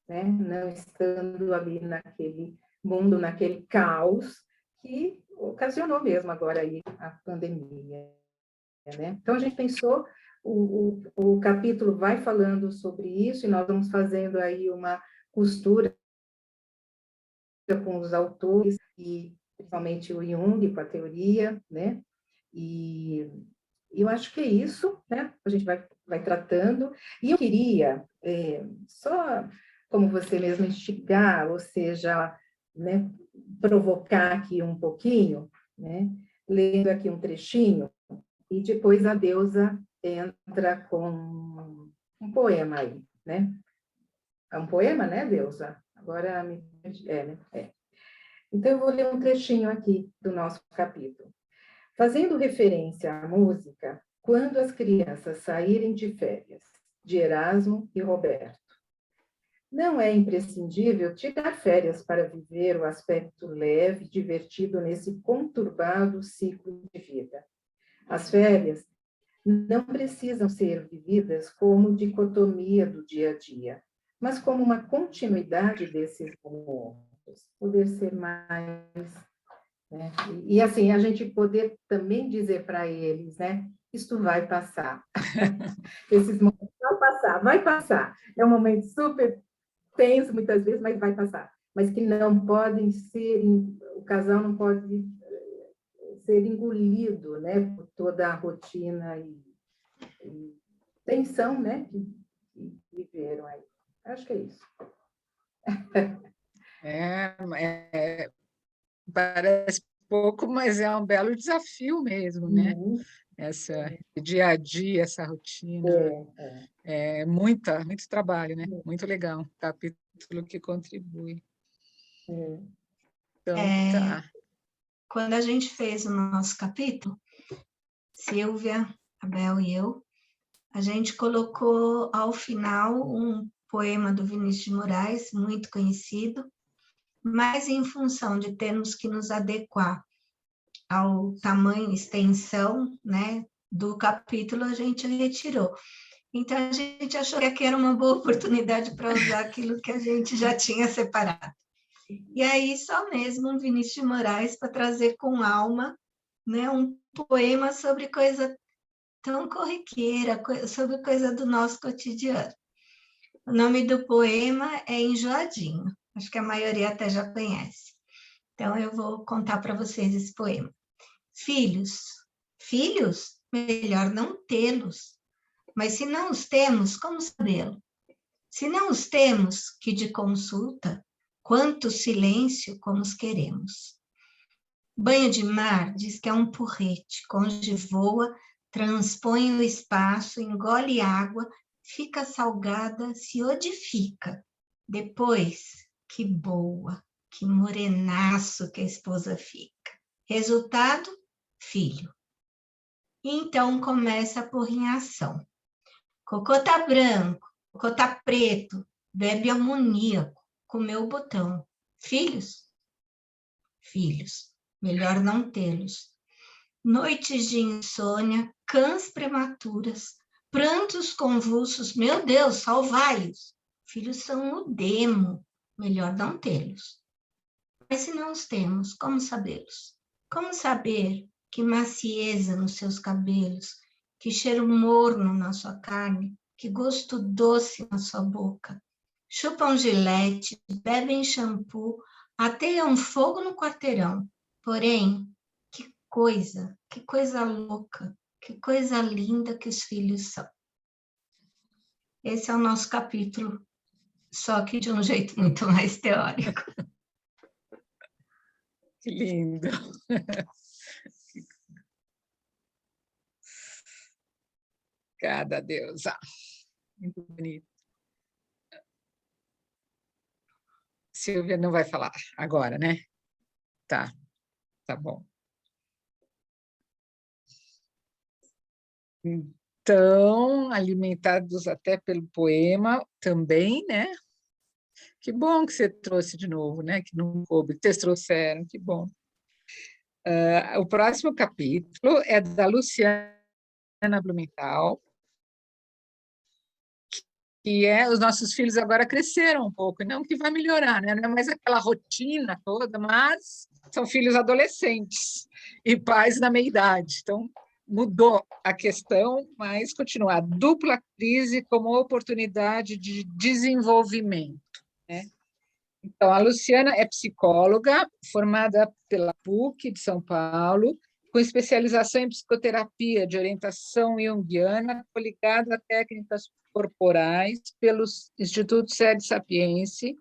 né? Não estando ali naquele mundo, naquele caos que ocasionou mesmo agora aí a pandemia, né? Então, a gente pensou, o capítulo vai falando sobre isso, e nós vamos fazendo aí uma costura com os autores, e principalmente o Jung, com a teoria, né? E eu acho que é isso, né? A gente vai tratando. E eu queria, só como você mesmo instigar, ou seja, né, provocar aqui um pouquinho, né? Lendo aqui um trechinho, e depois a Deusa entra com um poema aí, né? É um poema, né, Deusa? Agora, né? Então, eu vou ler um trechinho aqui do nosso capítulo. Fazendo referência à música, quando as crianças saírem de férias, de Erasmo e Roberto. Não é imprescindível tirar férias para viver o aspecto leve e divertido nesse conturbado ciclo de vida. As férias não precisam ser vividas como dicotomia do dia a dia, mas como uma continuidade desses momentos, poder ser mais, né? E assim, a gente poder também dizer para eles, né? Isto vai passar. Esses momentos vai passar. É um momento super tenso muitas vezes, mas vai passar. Mas que não podem ser, o casal não pode ser engolido, né? Por toda a rotina e tensão, né? Que viveram aí. Acho que é isso. Parece pouco, mas é um belo desafio mesmo, né? Esse dia a dia, essa rotina. É muito trabalho, né? Muito legal. Capítulo que contribui. Então, tá. Quando a gente fez o nosso capítulo, Silvia, Abel e eu, a gente colocou ao final um poema do Vinícius de Moraes, muito conhecido, mas em função de termos que nos adequar ao tamanho e extensão, né, do capítulo, a gente retirou. Então, a gente achou que aqui era uma boa oportunidade para usar aquilo que a gente já tinha separado. E aí, só mesmo um Vinícius de Moraes para trazer com alma, né, um poema sobre coisa tão corriqueira, sobre coisa do nosso cotidiano. O nome do poema é Enjoadinho, acho que a maioria até já conhece. Então, eu vou contar para vocês esse poema. Filhos, melhor não tê-los, mas se não os temos, como sabê-lo? Se não os temos, que de consulta, quanto silêncio como os queremos. Banho de mar diz que é um porrete, onde voa transpõe o espaço, engole água, fica salgada, se odifica. Depois, que boa, que morenaço que a esposa fica. Resultado, filho. Então começa a pôr em ação. Cocô tá branco, cocô tá preto, bebe amoníaco, comeu o botão. Filhos? Filhos, melhor não tê-los. Noites de insônia, cãs prematuras, prantos convulsos, meu Deus, salvai-os. Filhos são o demo, melhor não tê-los. Mas se não os temos, como sabê-los? Como saber que macieza nos seus cabelos, que cheiro morno na sua carne, que gosto doce na sua boca? Chupam gilete, bebem shampoo, ateiam fogo no quarteirão. Porém, que coisa louca, que coisa linda que os filhos são. Esse é o nosso capítulo, só que de um jeito muito mais teórico. Que lindo. Cada deusa. Muito bonito. Silvia não vai falar agora, né? Tá bom. Então, alimentados até pelo poema também, né? Que bom que você trouxe de novo, né? Que não coube, que vocês trouxeram, que bom. O próximo capítulo é da Luciana Blumenthal, que é os nossos filhos agora cresceram um pouco, não que vai melhorar, né? Não é mais aquela rotina toda, mas são filhos adolescentes e pais na meia-idade. Então, mudou a questão, mas continua. A dupla crise como oportunidade de desenvolvimento, né? Então, a Luciana é psicóloga, formada pela PUC de São Paulo, com especialização em psicoterapia de orientação junguiana, coligada a técnicas corporais pelos Instituto Sede Sapiense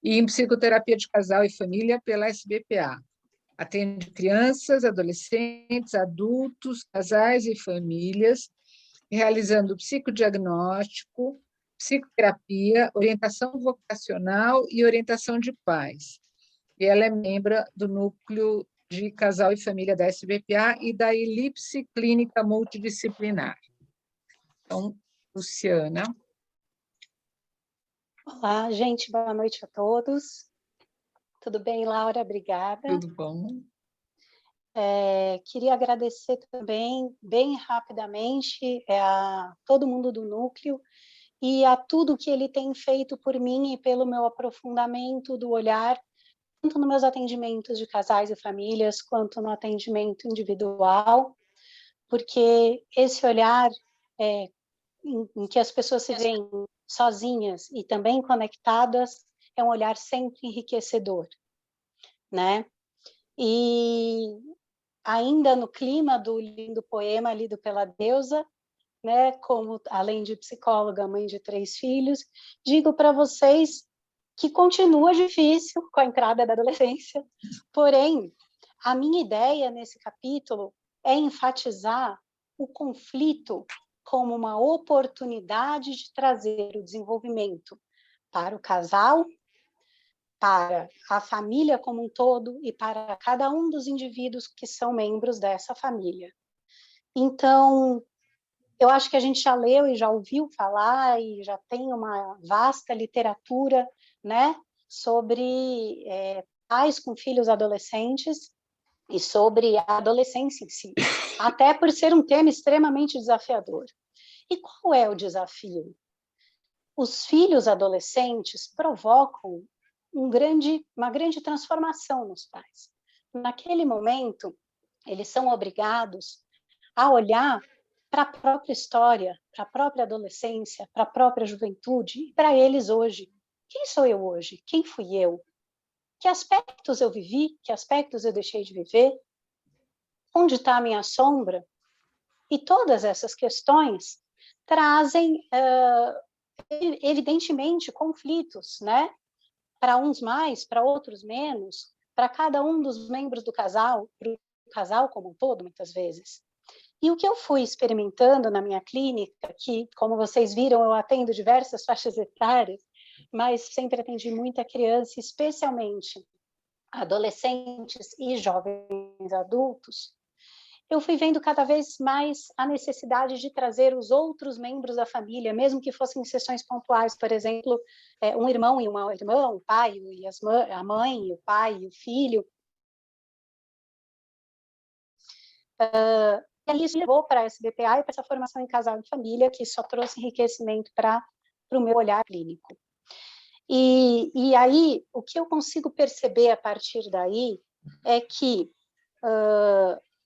e em psicoterapia de casal e família pela SBPA. Atende crianças, adolescentes, adultos, casais e famílias, realizando psicodiagnóstico, psicoterapia, orientação vocacional e orientação de pais. E ela é membro do núcleo de casal e família da SBPA e da Elipse Clínica Multidisciplinar. Então, Luciana. Olá, gente, boa noite a todos. Tudo bem, Laura? Obrigada. Tudo bom. Queria agradecer também, bem rapidamente, a todo mundo do núcleo e a tudo que ele tem feito por mim e pelo meu aprofundamento do olhar, tanto nos meus atendimentos de casais e famílias, quanto no atendimento individual, porque esse olhar em que as pessoas se veem sozinhas e também conectadas é um olhar sempre enriquecedor, né? E ainda no clima do lindo poema lido pela deusa, né, como além de psicóloga, mãe de 3 filhos, digo para vocês que continua difícil com a entrada da adolescência, porém, a minha ideia nesse capítulo é enfatizar o conflito como uma oportunidade de trazer o desenvolvimento para o casal, para a família como um todo e para cada um dos indivíduos que são membros dessa família. Então, eu acho que a gente já leu e já ouviu falar e já tem uma vasta literatura, né, sobre pais com filhos adolescentes e sobre a adolescência em si, até por ser um tema extremamente desafiador. E qual é o desafio? Os filhos adolescentes provocam uma grande transformação nos pais. Naquele momento, eles são obrigados a olhar para a própria história, para a própria adolescência, para a própria juventude, e para eles hoje. Quem sou eu hoje? Quem fui eu? Que aspectos eu vivi? Que aspectos eu deixei de viver? Onde está a minha sombra? E todas essas questões trazem, evidentemente, conflitos, né? Para uns mais, para outros menos, para cada um dos membros do casal, para o casal como um todo, muitas vezes. E o que eu fui experimentando na minha clínica, que, como vocês viram, eu atendo diversas faixas etárias, mas sempre atendi muita criança, especialmente adolescentes e jovens adultos, eu fui vendo cada vez mais a necessidade de trazer os outros membros da família, mesmo que fossem em sessões pontuais, por exemplo, um irmão e uma irmã, o pai e a mãe, o pai e o filho. E aí isso levou para a SBPA e para essa formação em casal e família, que só trouxe enriquecimento para o meu olhar clínico. E aí, o que eu consigo perceber a partir daí é que,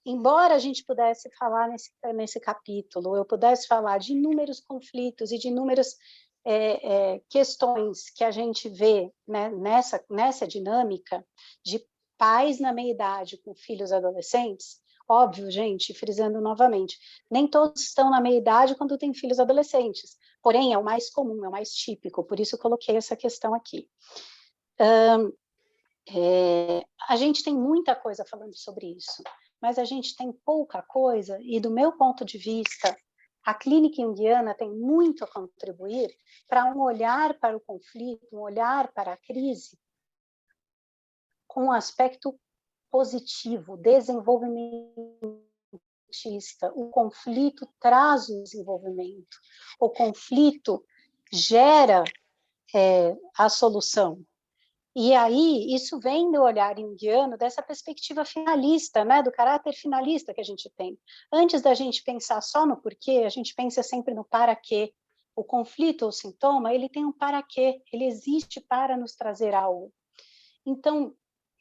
embora a gente pudesse falar nesse capítulo, eu pudesse falar de inúmeros conflitos e de inúmeras questões que a gente vê, né, nessa dinâmica de pais na meia-idade com filhos adolescentes, óbvio, gente, frisando novamente, nem todos estão na meia-idade quando têm filhos adolescentes, porém é o mais comum, é o mais típico, por isso eu coloquei essa questão aqui. A gente tem muita coisa falando sobre isso, mas a gente tem pouca coisa, e do meu ponto de vista, a clínica junguiana tem muito a contribuir para um olhar para o conflito, um olhar para a crise, com um aspecto positivo, desenvolvimentista. O conflito traz o desenvolvimento, o conflito gera a solução. E aí, isso vem do olhar junguiano, dessa perspectiva finalista, né, do caráter finalista que a gente tem. Antes da gente pensar só no porquê, a gente pensa sempre no para quê. O conflito ou sintoma, ele tem um para quê, ele existe para nos trazer algo. Então,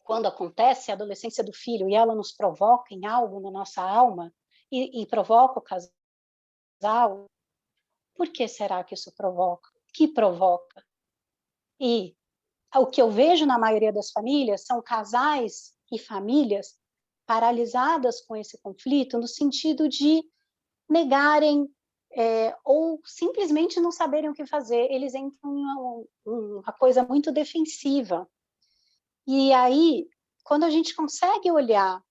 quando acontece a adolescência do filho e ela nos provoca em algo na nossa alma, e provoca o casal, por que será que isso provoca? O que provoca? E o que eu vejo na maioria das famílias são casais e famílias paralisadas com esse conflito, no sentido de negarem ou simplesmente não saberem o que fazer. Eles entram em uma coisa muito defensiva. E aí, quando a gente consegue olhar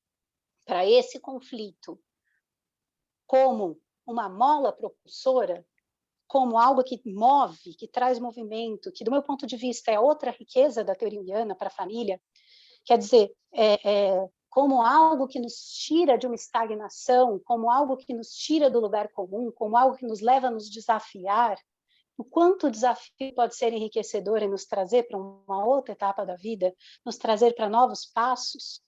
para esse conflito como uma mola propulsora, como algo que move, que traz movimento, que, do meu ponto de vista, é outra riqueza da teoria junguiana para a família, quer dizer, como algo que nos tira de uma estagnação, como algo que nos tira do lugar comum, como algo que nos leva a nos desafiar, o quanto o desafio pode ser enriquecedor e nos trazer para uma outra etapa da vida, nos trazer para novos passos,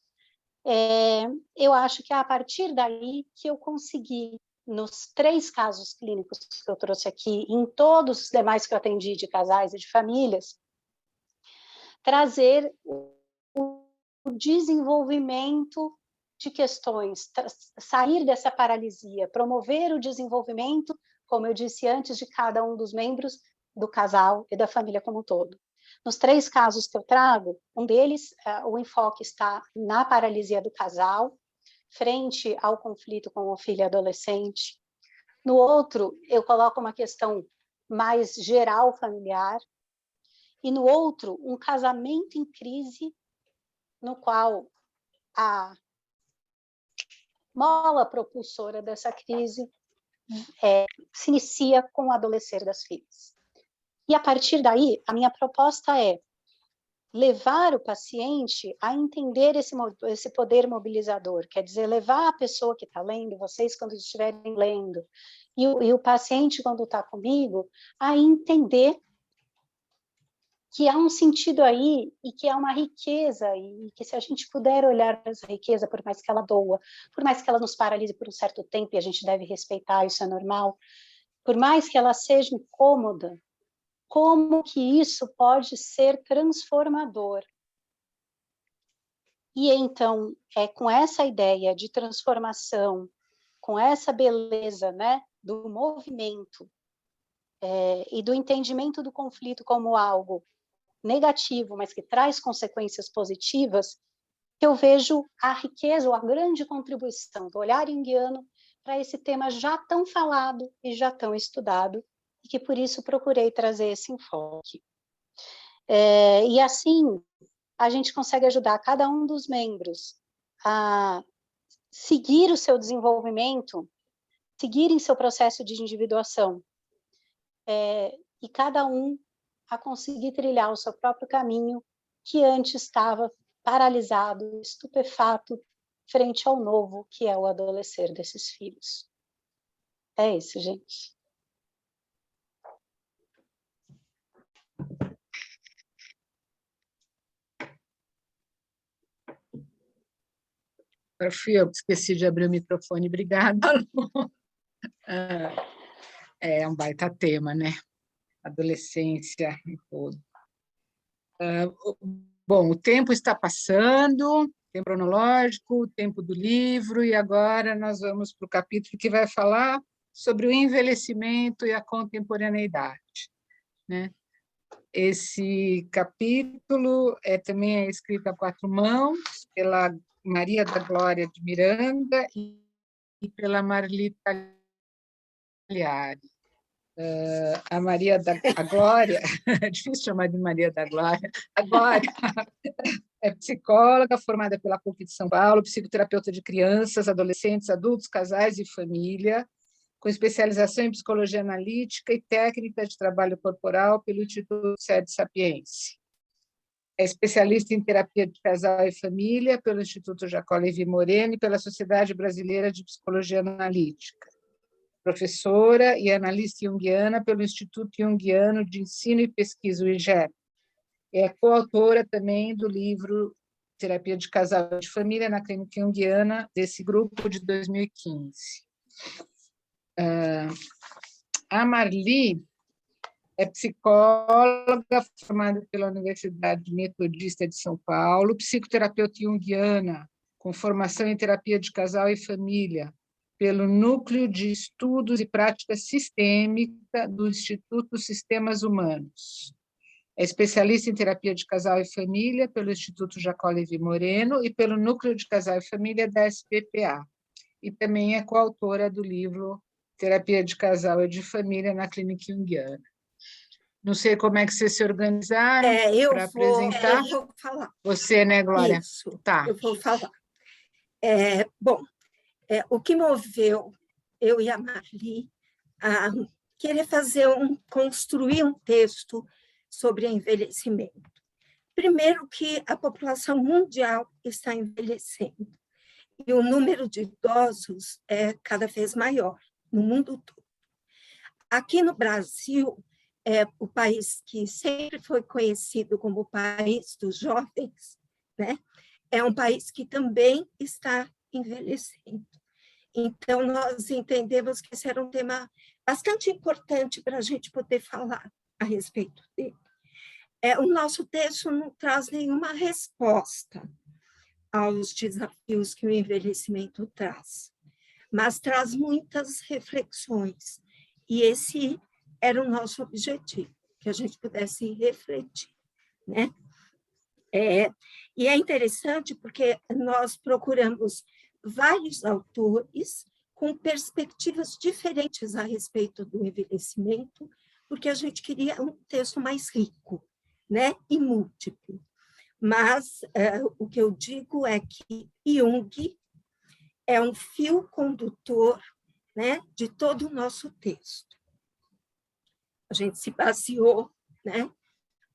eu acho que é a partir daí que eu consegui, nos 3 casos clínicos que eu trouxe aqui, em todos os demais que eu atendi de casais e de famílias, trazer o desenvolvimento de questões, sair dessa paralisia, promover o desenvolvimento, como eu disse antes, de cada um dos membros do casal e da família como um todo. Nos 3 casos que eu trago, um deles, o enfoque está na paralisia do casal, frente ao conflito com o filho adolescente. No outro, eu coloco uma questão mais geral familiar. E no outro, um casamento em crise, no qual a mola propulsora dessa crise se inicia com o adolescer das filhas. E a partir daí, a minha proposta é levar o paciente a entender esse poder mobilizador, quer dizer, levar a pessoa que está lendo, vocês quando estiverem lendo, e o paciente quando está comigo, a entender que há um sentido aí e que há uma riqueza, e que se a gente puder olhar para essa riqueza, por mais que ela doa, por mais que ela nos paralise por um certo tempo, e a gente deve respeitar, isso é normal, por mais que ela seja incômoda, como que isso pode ser transformador. E então, com essa ideia de transformação, com essa beleza, né, do movimento e do entendimento do conflito como algo negativo, mas que traz consequências positivas, eu vejo a riqueza ou a grande contribuição do olhar junguiano para esse tema já tão falado e já tão estudado, e que por isso procurei trazer esse enfoque. E assim, a gente consegue ajudar cada um dos membros a seguir o seu desenvolvimento seguirem seu processo de individuação, e cada um a conseguir trilhar o seu próprio caminho, que antes estava paralisado, estupefato, frente ao novo, que é o adolescer desses filhos. É isso, gente. Agora fui eu que esqueci de abrir o microfone. Obrigada, Lu. É um baita tema, né? Adolescência e tudo. Bom, o tempo está passando, tempo cronológico, o tempo do livro, e agora nós vamos para o capítulo que vai falar sobre o envelhecimento e a contemporaneidade, né? Esse capítulo também é escrito a 4 mãos, pela Maria da Glória de Miranda e pela Marli Tagliari. A Maria da Glória, é difícil chamar de Maria da Glória, a Glória é psicóloga, formada pela PUC de São Paulo, psicoterapeuta de crianças, adolescentes, adultos, casais e família, com especialização em psicologia analítica e técnica de trabalho corporal pelo Instituto Sede Sapiense. É especialista em terapia de casal e família pelo Instituto Jacó Levi Moreno e pela Sociedade Brasileira de Psicologia Analítica. Professora e analista junguiana pelo Instituto Junguiano de Ensino e Pesquisa, o IGEP. É coautora também do livro Terapia de Casal e de Família na Clínica Junguiana, desse grupo de 2015. A Marli é psicóloga formada pela Universidade Metodista de São Paulo, psicoterapeuta junguiana, com formação em terapia de casal e família, pelo Núcleo de Estudos e Prática Sistêmica do Instituto Sistemas Humanos. É especialista em terapia de casal e família pelo Instituto Jacó Levi Moreno e pelo Núcleo de Casal e Família da SPPA. E também é coautora do livro Terapia de Casal e de Família na Clínica Junguiana. Não sei como é que vocês se organizaram para apresentar. Eu vou falar. Você, né, Glória? Isso, tá. Eu vou falar. Bom, o que moveu eu e a Marli a querer construir um texto sobre envelhecimento. Primeiro que a população mundial está envelhecendo e o número de idosos é cada vez maior no mundo todo. Aqui no Brasil, o país que sempre foi conhecido como o país dos jovens, né? É um país que também está envelhecendo. Então, nós entendemos que esse era um tema bastante importante para a gente poder falar a respeito dele. O nosso texto não traz nenhuma resposta aos desafios que o envelhecimento traz, mas traz muitas reflexões. E esse era o nosso objetivo, que a gente pudesse refletir, né? E é interessante porque nós procuramos vários autores com perspectivas diferentes a respeito do envelhecimento, porque a gente queria um texto mais rico, né, e múltiplo. Mas o que eu digo é que Jung é um fio condutor, né, de todo o nosso texto. A gente se baseou, né,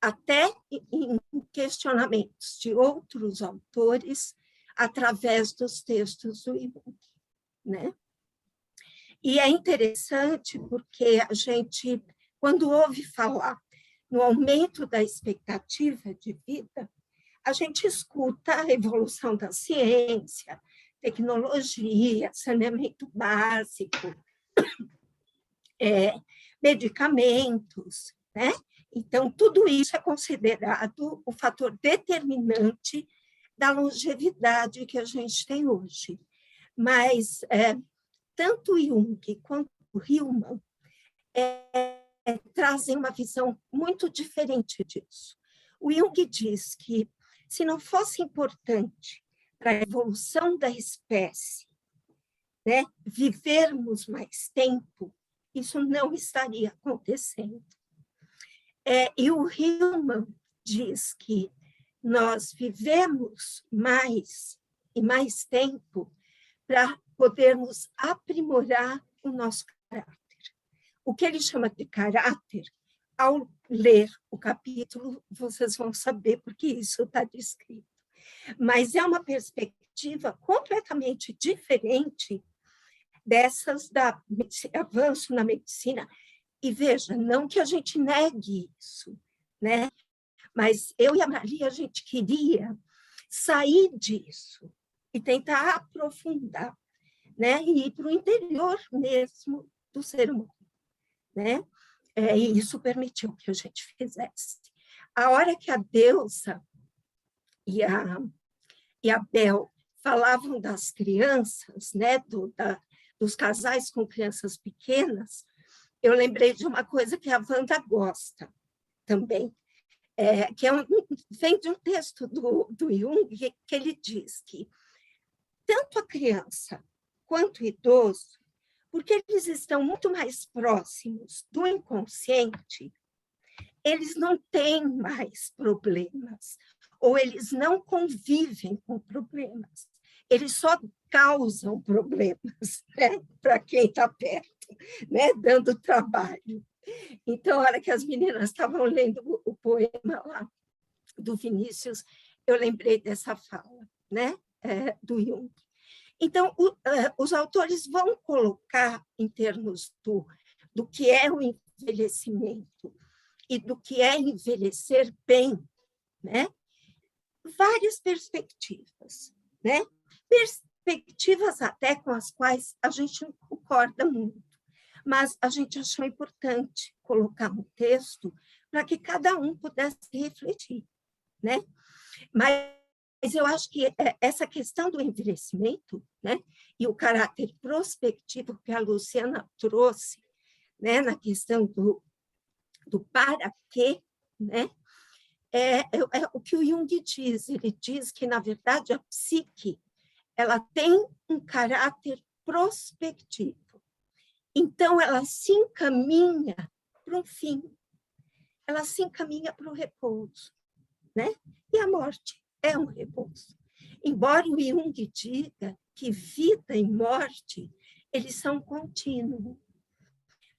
até em questionamentos de outros autores através dos textos do Jung, né? E é interessante porque a gente, quando ouve falar no aumento da expectativa de vida, a gente escuta a evolução da ciência, tecnologia, saneamento básico, medicamentos, né? Então, tudo isso é considerado o fator determinante da longevidade que a gente tem hoje. Mas tanto Jung quanto Hillman trazem uma visão muito diferente disso. O Jung diz que, se não fosse importante para a evolução da espécie, né, vivermos mais tempo, isso não estaria acontecendo. E o Hillman diz que nós vivemos mais e mais tempo para podermos aprimorar o nosso caráter. O que ele chama de caráter, ao ler o capítulo, vocês vão saber porque isso está descrito. Mas é uma perspectiva completamente diferente dessas da avanço na medicina. E veja, não que a gente negue isso, né? Mas eu e a Maria, a gente queria sair disso e tentar aprofundar, né? E ir para o interior mesmo do ser humano, né? E isso permitiu que a gente fizesse. A hora que a Deusa e a Bel falavam das crianças, né? Dos casais com crianças pequenas, eu lembrei de uma coisa que a Wanda gosta também, que vem de um texto do Jung, que ele diz que tanto a criança quanto o idoso, porque eles estão muito mais próximos do inconsciente, eles não têm mais problemas, ou eles não convivem com problemas, eles só causam problemas, né, para quem está perto, né, dando trabalho. Então, a hora que as meninas estavam lendo o poema lá do Vinícius, eu lembrei dessa fala, né, do Jung. Então, os autores vão colocar, em termos do que é o envelhecimento e do que é envelhecer bem, né, várias perspectivas, né, perspectivas até com as quais a gente não concorda muito, mas a gente achou importante colocar no texto para que cada um pudesse refletir, né? Mas eu acho que essa questão do envelhecimento, né, e o caráter prospectivo que a Luciana trouxe, né, na questão do para quê, né, é o que o Jung diz. Ele diz que, na verdade, a psique ela tem um caráter prospectivo. Então, ela se encaminha para um fim, ela se encaminha para o repouso, né? E a morte é um repouso. Embora o Jung diga que vida e morte, eles são contínuos.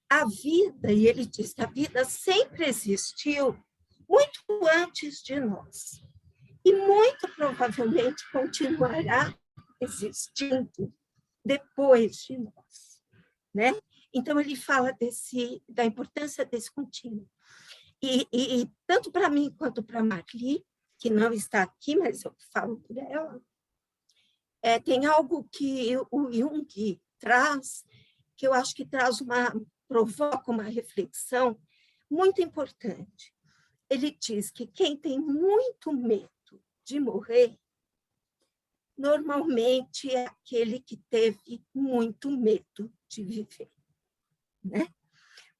A vida, e ele diz que a vida sempre existiu muito antes de nós. E muito provavelmente continuará existindo depois de nós, né? Então, ele fala da importância desse contínuo. E tanto para mim quanto para a Marli, que não está aqui, mas eu falo por ela, tem algo que o Jung traz, que eu acho que provoca uma reflexão muito importante. Ele diz que quem tem muito medo de morrer, normalmente é aquele que teve muito medo de viver, né?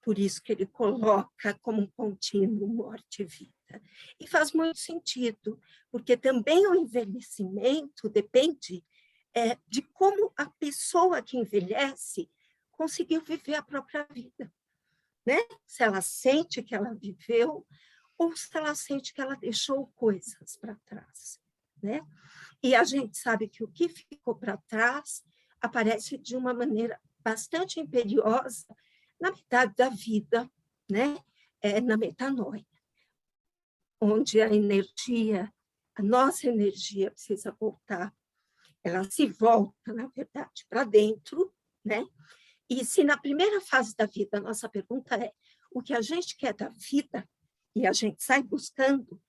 Por isso que ele coloca como um contínuo morte e vida. E faz muito sentido, porque também o envelhecimento depende de como a pessoa que envelhece conseguiu viver a própria vida, né? Se ela sente que ela viveu ou se ela sente que ela deixou coisas para trás, né? E a gente sabe que o que ficou para trás aparece de uma maneira bastante imperiosa na metade da vida, né? Na metanoia, onde a nossa energia precisa voltar, ela se volta, na verdade, para dentro, né? E se na primeira fase da vida a nossa pergunta é o que a gente quer da vida, e a gente sai buscando,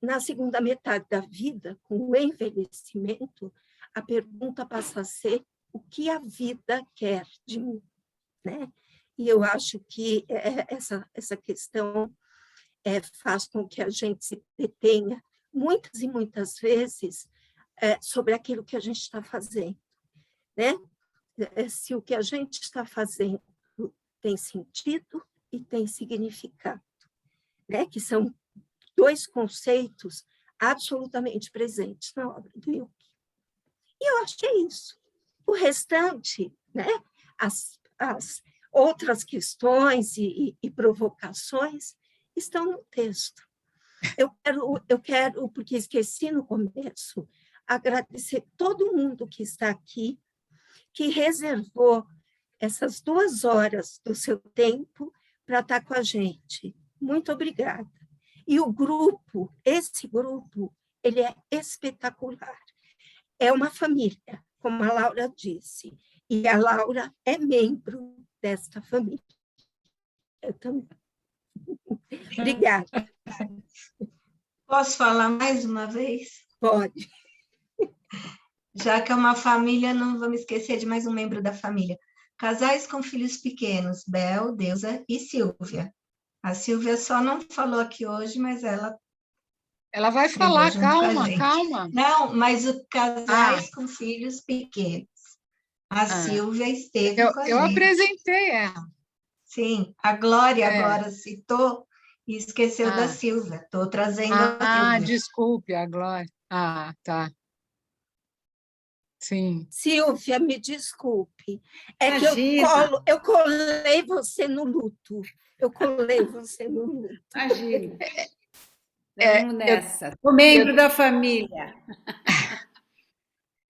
na segunda metade da vida, com o envelhecimento, a pergunta passa a ser o que a vida quer de mim, né? E eu acho que essa questão faz com que a gente se detenha muitas e muitas vezes sobre aquilo que a gente está fazendo, né? Se o que a gente está fazendo tem sentido e tem significado, né? Que são dois conceitos absolutamente presentes na obra do Jung. E eu acho que é isso. O restante, né? As outras questões e provocações estão no texto. Eu quero, porque esqueci no começo, agradecer todo mundo que está aqui, que reservou essas 2 horas do seu tempo para estar com a gente. Muito obrigada. E o grupo, esse grupo, ele é espetacular. É uma família, como a Laura disse, e a Laura é membro desta família. Eu também. Obrigada. Posso falar mais uma vez? Pode. Já que é uma família, não vamos esquecer de mais um membro da família. Casais com filhos pequenos, Bel, Deusa e Silvia. A Silvia só não falou aqui hoje, mas ela vai falar, calma, calma. calma. Não, mas os casais com filhos pequenos. A Silvia esteve com a gente. Eu apresentei ela. Sim, a Glória agora citou e esqueceu da Silvia. Estou trazendo a Silvia. Desculpe, a Glória. Tá. Sim. Silvia, me desculpe. É que eu colei você no luto. Eu colei você no luto. Imagina. Vamos nessa. Sou membro da família.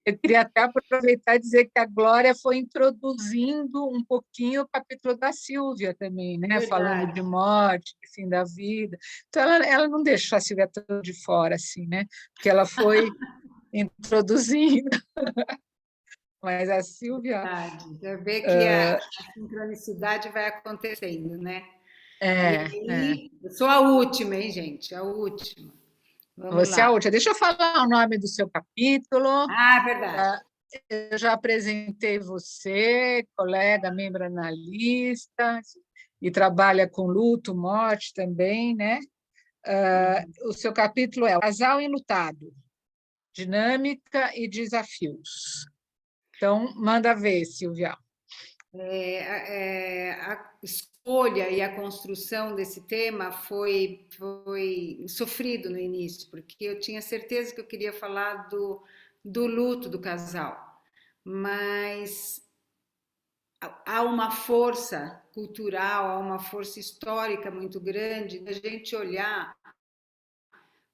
Eu queria até aproveitar e dizer que a Glória foi introduzindo um pouquinho o capítulo da Silvia também, né? Verdade. Falando de morte, de fim da vida. Então, ela não deixou a Silvia toda de fora, assim, né? Porque ela foi introduzindo. Mas a Silvia... Você vê que a sincronicidade vai acontecendo, né? Eu sou a última, hein, gente? A última. Vamos Você é lá. a última. Deixa eu falar o nome do seu capítulo. Verdade. Eu já apresentei você, colega, membro analista, e trabalha com luto, morte também, né? O seu capítulo é o Casal Enlutado, Dinâmica e Desafios. Então, manda ver, Silvia. A escolha e a construção desse tema foi sofrido no início, porque eu tinha certeza que eu queria falar do luto do casal, mas há uma força cultural, há uma força histórica muito grande da gente olhar,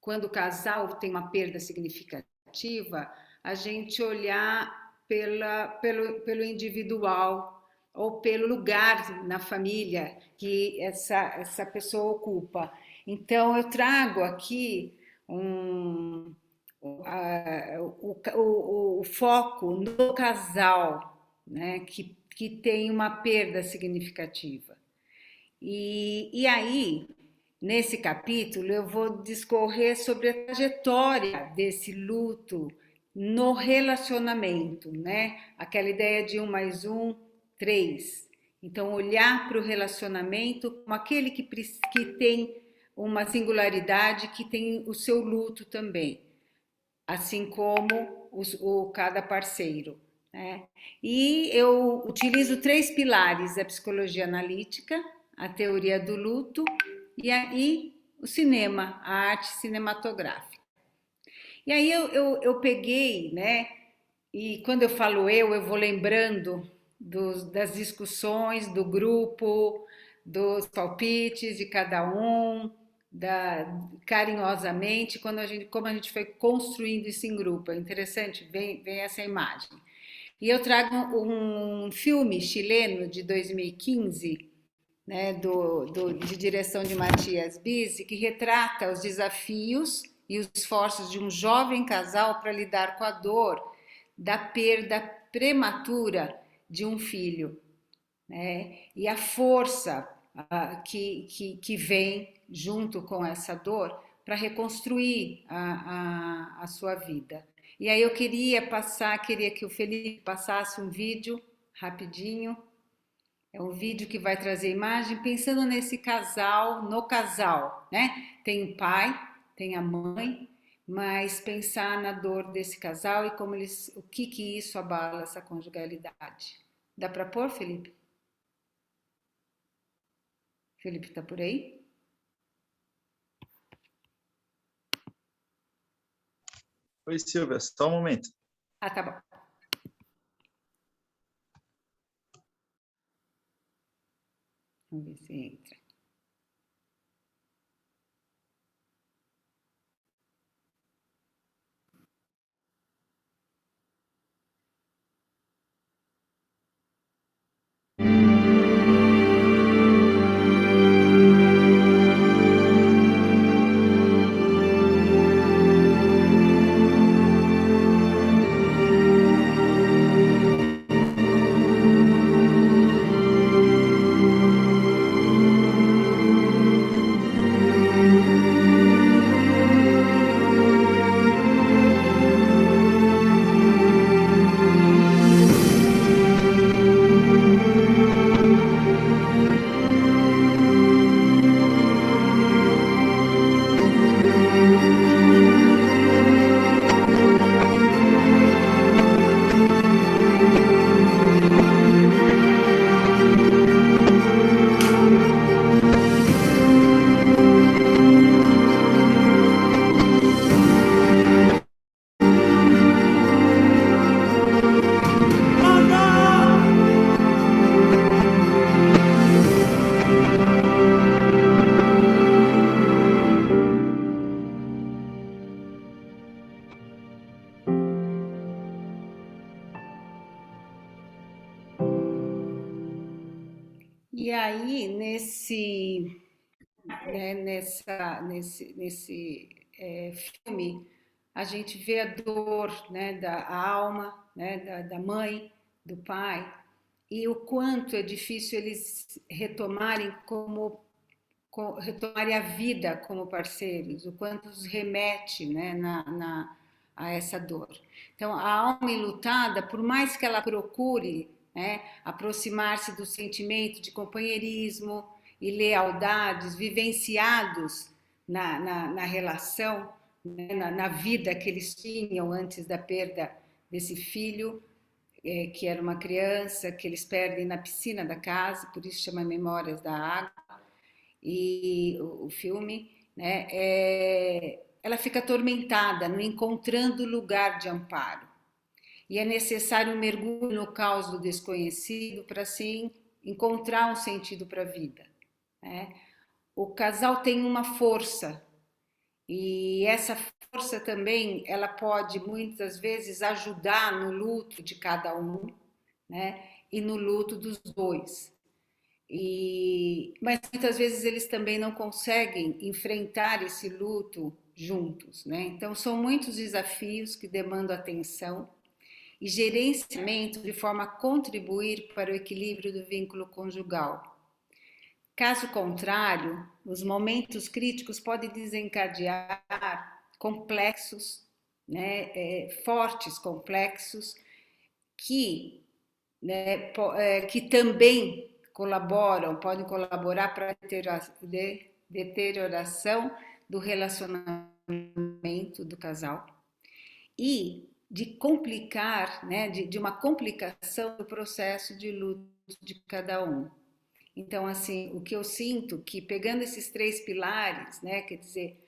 quando o casal tem uma perda significativa, a gente olhar pelo individual, ou pelo lugar na família que essa pessoa ocupa. Então, eu trago aqui o foco no casal, né, que tem uma perda significativa. E aí, nesse capítulo, eu vou discorrer sobre a trajetória desse luto no relacionamento, né? Aquela ideia de 1 mais 1, 3. Então, olhar para o relacionamento como aquele que tem uma singularidade, que tem o seu luto também, assim como cada parceiro, né? E eu utilizo 3 pilares: a psicologia analítica, a teoria do luto e o cinema, a arte cinematográfica. E aí eu peguei, né? E quando eu falo eu vou lembrando das discussões do grupo, dos palpites de cada um, carinhosamente, como a gente foi construindo isso em grupo. É interessante, vem essa imagem. E eu trago um filme chileno de 2015, né, de direção de Matias Bizzi, que retrata os desafios e os esforços de um jovem casal para lidar com a dor da perda prematura de um filho, né? E a força que vem junto com essa dor para reconstruir a sua vida. E aí eu queria que o Felipe passasse um vídeo rapidinho. É um vídeo que vai trazer imagem pensando nesse casal, no casal, né? Tem o pai, tem a mãe, mas pensar na dor desse casal e como o que isso abala essa conjugalidade. Dá para pôr, Felipe? Felipe está por aí? Oi, Silvia, só um momento. Tá bom. Vamos ver se entra. E aí, nesse filme, a gente vê a dor, né, da alma, né, da mãe, do pai, e o quanto é difícil eles retomarem a vida como parceiros, o quanto os remete, né, a essa dor. Então, a alma enlutada, por mais que ela procure, né, aproximar-se do sentimento de companheirismo e lealdades vivenciados na relação, né, na vida que eles tinham antes da perda desse filho, que era uma criança, que eles perdem na piscina da casa, por isso chama Memórias da Água, e o filme, né, ela fica atormentada, não encontrando lugar de amparo. E é necessário um mergulho no caos do desconhecido para, assim, encontrar um sentido para a vida, né? O casal tem uma força, e essa força também, ela pode muitas vezes ajudar no luto de cada um, né? E no luto dos dois. Mas muitas vezes eles também não conseguem enfrentar esse luto juntos, né? Então são muitos desafios que demandam atenção e gerenciamento de forma a contribuir para o equilíbrio do vínculo conjugal. Caso contrário, os momentos críticos podem desencadear complexos, né, fortes complexos, que também podem colaborar para a deterioração do relacionamento do casal e de complicar, né, de uma complicação do processo de luto de cada um. Então, assim, o que eu sinto que, pegando esses 3 pilares, né, quer dizer,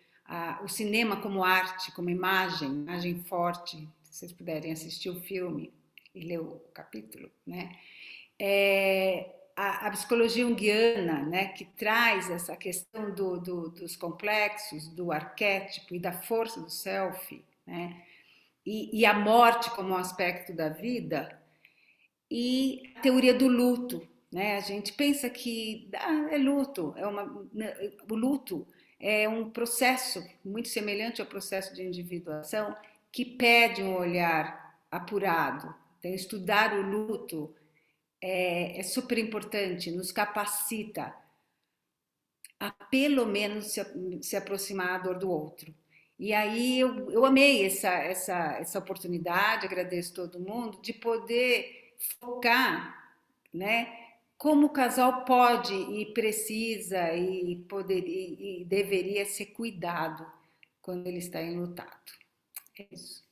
o cinema como arte, como imagem forte, se vocês puderem assistir o filme e ler o capítulo, né, a psicologia junguiana, né, que traz essa questão dos complexos, do arquétipo e da força do self, né, e a morte como um aspecto da vida, e a teoria do luto, né? A gente pensa que é luto, o luto é um processo muito semelhante ao processo de individuação que pede um olhar apurado. Então, estudar o luto é super importante, nos capacita a pelo menos se aproximar da dor do outro. E aí eu amei essa oportunidade, agradeço todo mundo, de poder focar, né, como o casal pode e precisa e deveria ser cuidado quando ele está enlutado. É isso.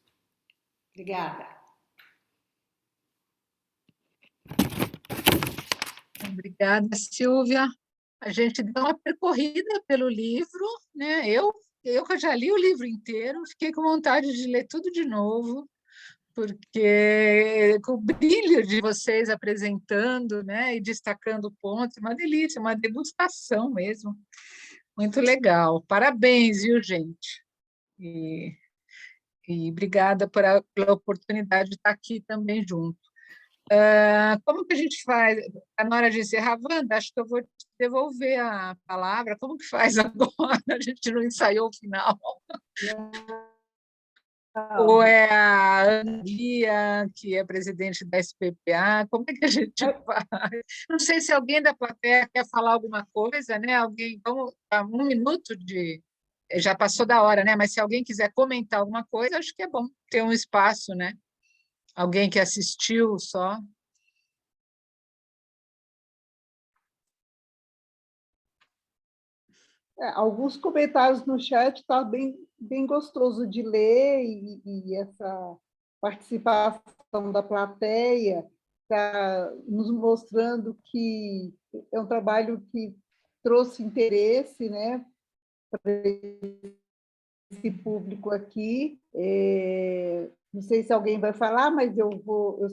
Obrigada. Obrigada, Silvia. A gente deu uma percorrida pelo livro, né? Eu que já li o livro inteiro, fiquei com vontade de ler tudo de novo, porque com o brilho de vocês apresentando, né, e destacando pontos, uma delícia, uma degustação mesmo. Muito legal. Parabéns, viu, gente? E obrigada pela oportunidade de estar aqui também junto. Como que a gente faz? Está na hora de encerrar, Wanda? Acho que eu vou te devolver a palavra. Como que faz agora? A gente não ensaiou o final. Ou é a Ana Guia, que é presidente da SPPA? Como é que a gente faz? Não sei se alguém da plateia quer falar alguma coisa, né? Alguém, vamos dar 1 minuto de... Já passou da hora, né? Mas se alguém quiser comentar alguma coisa, acho que é bom ter um espaço, né? Alguém que assistiu só. Alguns comentários no chat está bem gostoso de ler, e essa participação da plateia está nos mostrando que é um trabalho que trouxe interesse, né, para esse público aqui. Não sei se alguém vai falar, mas eu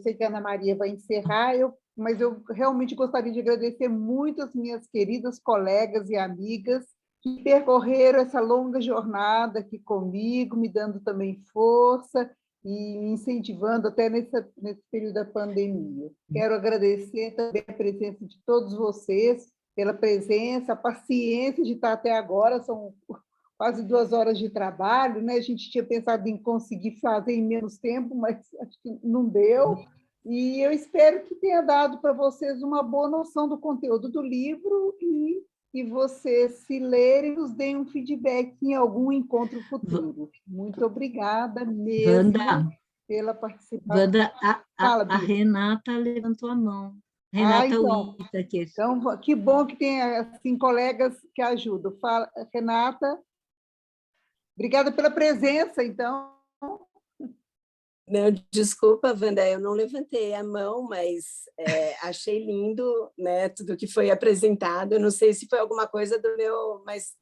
sei que a Ana Maria vai encerrar, mas eu realmente gostaria de agradecer muito as minhas queridas colegas e amigas que percorreram essa longa jornada aqui comigo, me dando também força e me incentivando até nesse período da pandemia. Quero agradecer também a presença de todos vocês, pela presença, a paciência de estar até agora, são quase 2 horas de trabalho, né? A gente tinha pensado em conseguir fazer em menos tempo, mas acho que não deu, e eu espero que tenha dado para vocês uma boa noção do conteúdo do livro e vocês, se lerem, nos deem um feedback em algum encontro futuro. Muito obrigada mesmo pela participação. Wanda, Fala, a Renata levantou a mão. Renata Whittaker. Então, que bom que tem assim, colegas que ajudam. Fala, Renata. Obrigada pela presença, então. Não, desculpa, Wanda, eu não levantei a mão, mas achei lindo, né, tudo que foi apresentado. Eu não sei se foi alguma coisa do meu, mas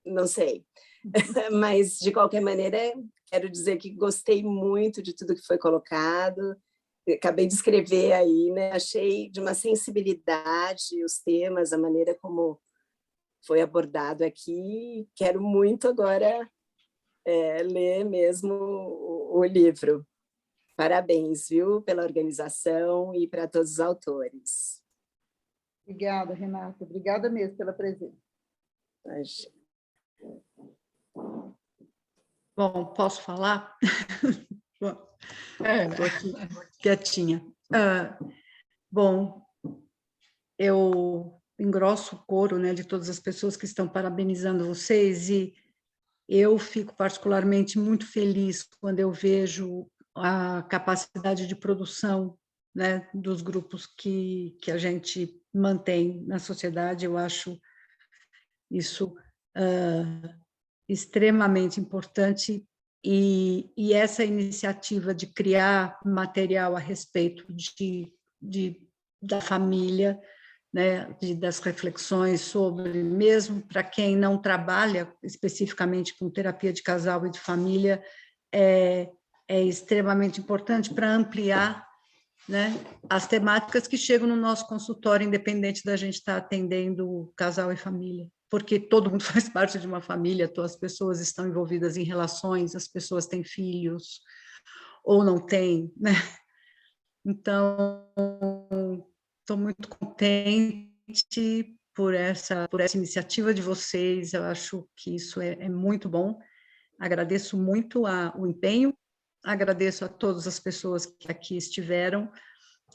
não sei. Mas, de qualquer maneira, quero dizer que gostei muito de tudo que foi colocado. Acabei de escrever aí, né? Achei de uma sensibilidade os temas, a maneira como foi abordado aqui. Quero muito agora ler mesmo o livro. Parabéns, viu, pela organização e para todos os autores. Obrigada, Renata. Obrigada mesmo pela presença. Bom, posso falar? Estou aqui quietinha. Bom, eu engrosso o coro, né, de todas as pessoas que estão parabenizando vocês, e eu fico particularmente muito feliz quando eu vejo a capacidade de produção, né, dos grupos que a gente mantém na sociedade. Eu acho isso extremamente importante, e essa iniciativa de criar material a respeito da família, né, das reflexões sobre, mesmo para quem não trabalha especificamente com terapia de casal e de família, é extremamente importante para ampliar, né, as temáticas que chegam no nosso consultório, independente da gente estar atendendo casal e família, porque todo mundo faz parte de uma família, as pessoas estão envolvidas em relações, as pessoas têm filhos ou não têm, né? Então, estou muito contente por essa iniciativa de vocês. Eu acho que isso é muito bom. Agradeço muito o empenho, agradeço a todas as pessoas que aqui estiveram.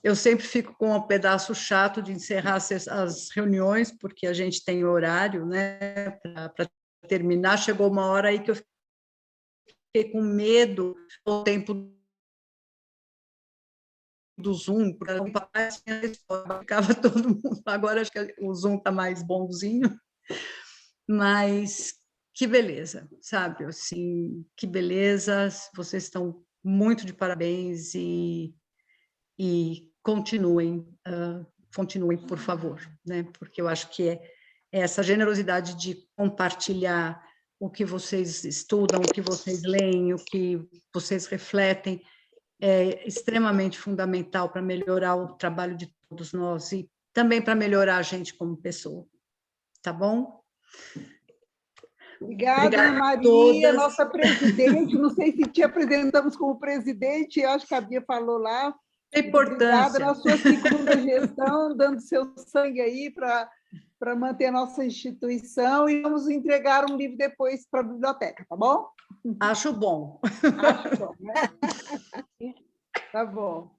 Eu sempre fico com um pedaço chato de encerrar as reuniões, porque a gente tem horário, né, para terminar. Chegou uma hora aí que eu fiquei com medo do tempo do Zoom, porque o papai ficava todo mundo. Agora acho que o Zoom está mais bonzinho, mas que beleza, sabe? Assim, que beleza, vocês estão muito de parabéns, e continuem, por favor, né? Porque eu acho que é essa generosidade de compartilhar o que vocês estudam, o que vocês leem, o que vocês refletem, é extremamente fundamental para melhorar o trabalho de todos nós e também para melhorar a gente como pessoa. Tá bom? Obrigada, Maria, nossa presidente. Não sei se te apresentamos como presidente, eu acho que a Bia falou lá. A importância. Obrigada na sua segunda gestão, dando seu sangue aí para manter a nossa instituição, e vamos entregar um livro depois para a biblioteca, tá bom? Acho bom. Acho bom, né? Tá bom.